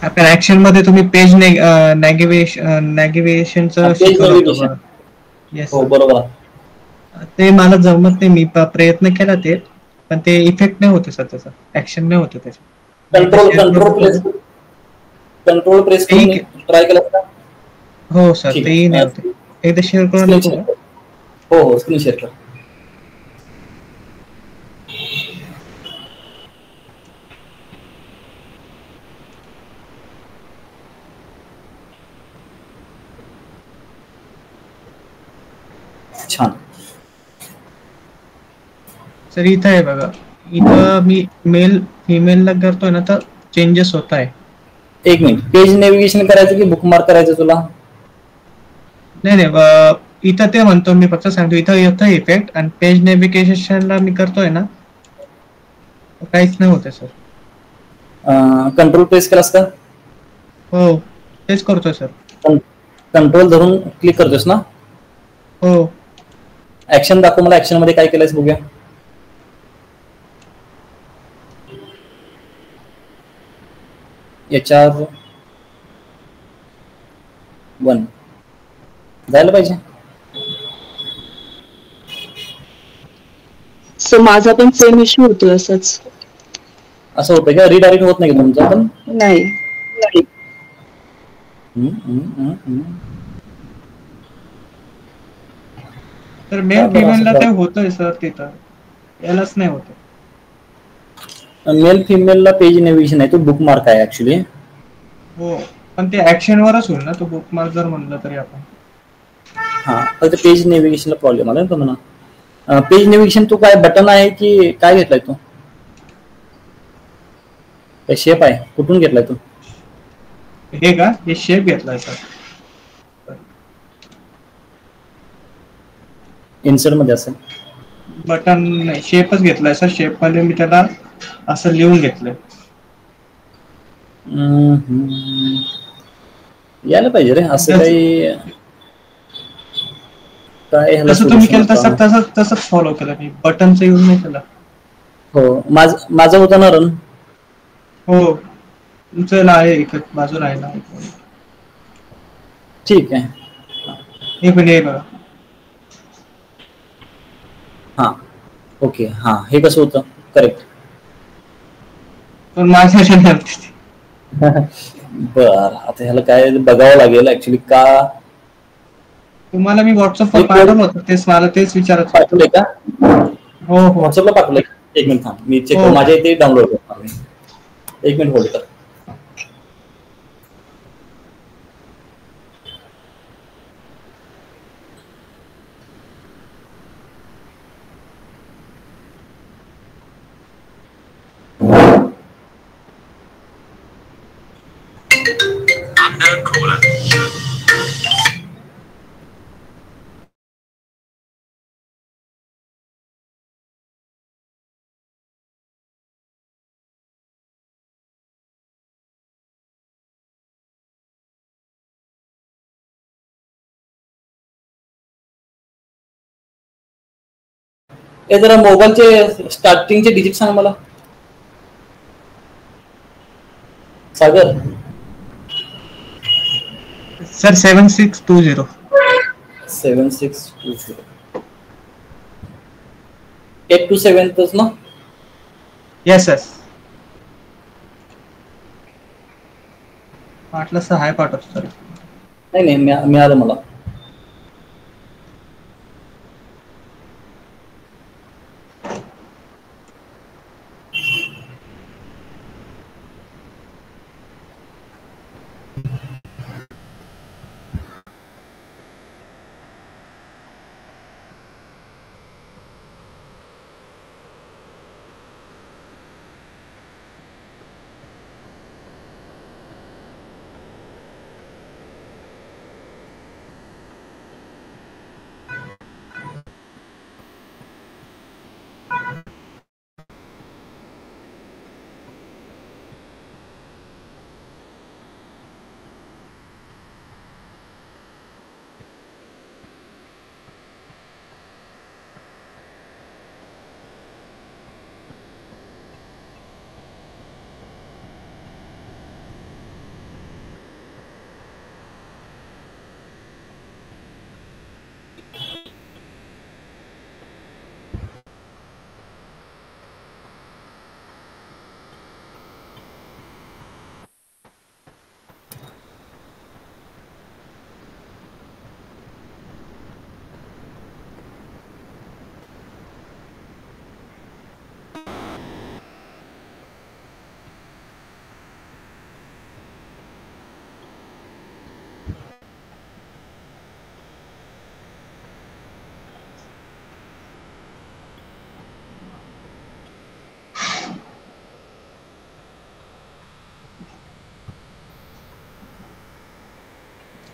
आपल्या ऍक्शन मध्ये तुम्ही पेज नॅव्हिगेशनचं शिकवलं. हो बरोबर. ते मला जमत नाही. मी प्रयत्न केला ते, पण ते इफेक्ट नाही होते सर. त्याचा ऍक्शन नाही होते त्याचा. कंट्रोल प्रेस करून ट्राय केला का? हो सर, तेही नाही होते. एकदा शेअर करून नको का? हो स्क्रीन शेअर कर. छान. सर इथं आहे बघा. इथं मी मेल फिमेलला करतोय ना, तर चेंजेस होत आहे. एक मिनिट, पेज नेव्हिगेशन करायचं की बुकमार्क करायचं तुला? नाही, इथं ते म्हणतो, मी फक्त सांगतो इथं येतं इफेक्ट. आणि पेज नेव्हिगेशनला मी करतोय ना, काहीच नाही होते सर. कंट्रोल प्रेस केलास का? हो तेच करतोय सर. कंट्रोल धरून क्लिक करतोस ना? हो. ऍक्शन दाखव मला. ऍक्शन मध्ये काय केलंयस बघूया. HR 1 जायला पाहिजे. सो माझा पण सेम इश्यू होतो असंच. असं होतं का? रिडायरेक्ट होत नाही तुमचा पण? नाही. तर मेल फिमेलला ते होतंय सर, तिथं यालाच नाही होत. मेल फिमेलला पेज नेव्हिगेशन आहे, तो बुकमार्क आहे ऍक्च्युली. हो, पण ते ऍक्शन वरच होईल ना तो बुकमार्क जर म्हणलं तरी आपण. हा, फक्त पेज नेव्हिगेशनला प्रॉब्लेम आला ना तुम्हाला. पेज नेव्हिगेशन तू काय बटन आहे की काय घेतलाय तू? शेप आहे, कुठून घेतलाय तू? हे का? हे शेप घेतलाय सर. इन्सर्ट मध्ये असेल. बटन नाही, शेपच घेतलाय सर. शेप मध्ये मी त्याला असं लिहून घेतलंय. यायला पाहिजे रे असं काही. काय तसं तुम्ही केलं तसंच फॉलो केलं मी. बटनचं यूज नाही केला. हो, माझं होतं ना रन. हो, तुमचं आहे इकडे बाजूला आहे ना. ठीक आहे. एक मिनिट बघा. हा ओके. हा, हे कसं होतं? करेक्ट. पण माझ्या बर, आता ह्याला काय बघावं लागेल ऍक्च्युली. का तुम्हाला मी व्हॉट्सअपवर पाठवलं होतं, तेच मला तेच विचारत. पाठवलंय का? हो व्हॉट्सअपला पाठवलंय. एक मिनिट थांब, मी चेक करतो. माझ्या इथे डाउनलोड करतो. एक मिनिट होल्ड कर. हे जरा मोबाईलचे स्टार्टिंगचे डिजिट सांग मला सागर. सर 7620. 7620. 8 to 7च ना? Yes yes. 8ला हाय पाठवतो सर. नाही मिळालं मला.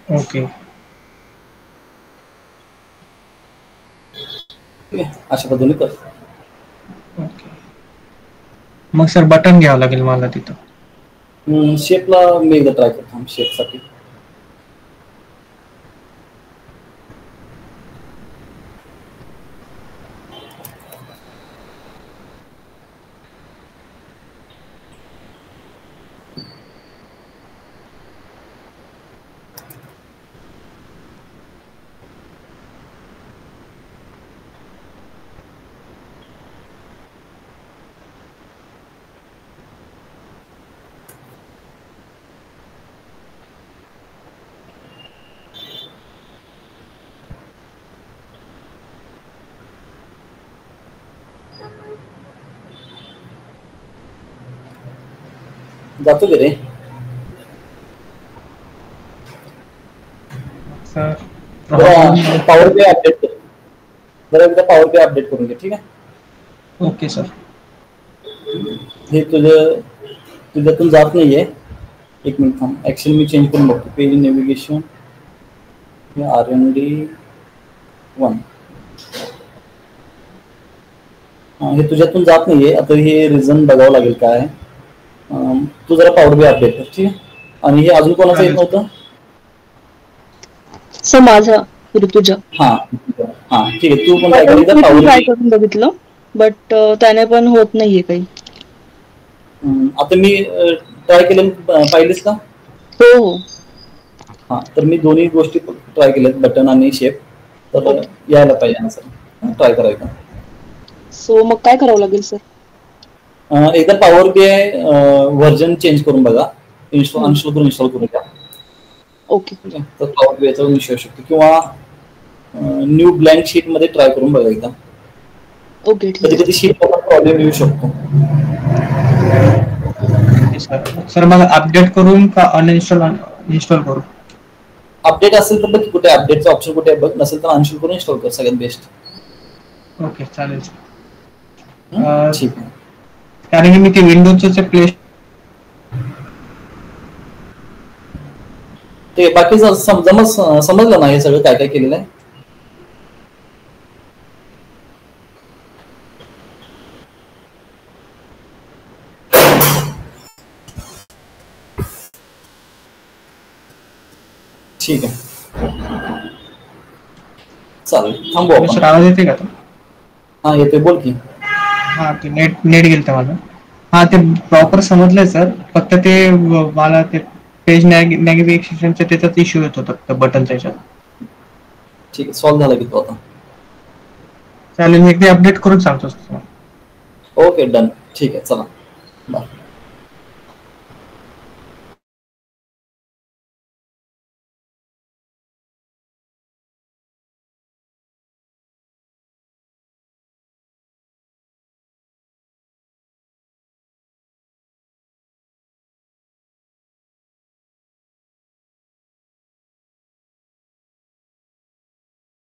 ओके. अशा पद्धतीने कर. ओके. मग सर बटन घ्यावं लागेल मला तिथं. शेपला मी एकदा ट्राय करतो शेपसाठी. जातो की रे सर. पॉवर पे अपडेट कर. जरा एकदा पॉवर पे अपडेट करून घे. ठीक आहे. Okay sir. हे तुझ्यातून जात नाहीये. एक मिनिट थांब. ऍक्शन मी चेंज करून बघतो. पेज नेव्हिगेशन RND1 हे तुझ्यातून जात नाहीये. आता हे रिझन बघावं लागेल काय. तू जरा पॉवर बी अपडेट कर. ठीक आहे. आणि हे अजून कोणाचं येत नव्हतं सर माझा ऋतुजा. हा ठीक आहे. तू पण काय करायचं ट्राय करून बघितलं बट त्याने पण होत नाहीये काही. आता मी ट्राय केलं पाहिलेस का? हो. हा तर मी दोन्ही गोष्टी ट्राय केल्यात बटन आणि शेप. तर यायला पाहिजे आन्सर. ट्राय करायचं. सो मग काय करावं लागेल सर? एकदा पॉवर बीआय व्हर्जन चेंज करून बघा. अनइन्स्टॉल करून इन्स्टॉल करून घ्या. ओके. तर पॉवर बीआयचा इश्यू असू शकतो किंवा न्यू ब्लँक शीट मध्ये ट्राय करून बघा एकदा. ओके. कधी कधी शीट प्रॉब्लेम येऊ शकतो. सर मला अपडेट करून का इन्स्टॉल करू? अपडेट असेल तर बघ कुठे अपडेटचा ऑप्शन कुठे आहे बघ. नसेल तर अनइन्स्टॉल करून इन्स्टॉल कर. सगळ्यात बेस्ट. ओके चालेल. ठीक आहे. कारण की मी ते विंडोजचे प्ले ते बाकीचं समजलं ना हे सगळं काय काय केलेलं आहे. ठीक आहे. चालेल थांबू आपण. आवाज येते का? हा येतोय बोल की. हा ते नेट गेलं माझं. हा ते प्रॉपर समजलंय सर. फक्त ते मला ते पेज नॅव्हिगेशनच्या त्याच्यात इश्यू येत होता बटनच्या याच्यात. ठीक आहे. सॉल्व्ह झाला की तो आता. चालेल, मी एकदा अपडेट करून सांगतो. ओके, डन, ठीक आहे, चला बाय.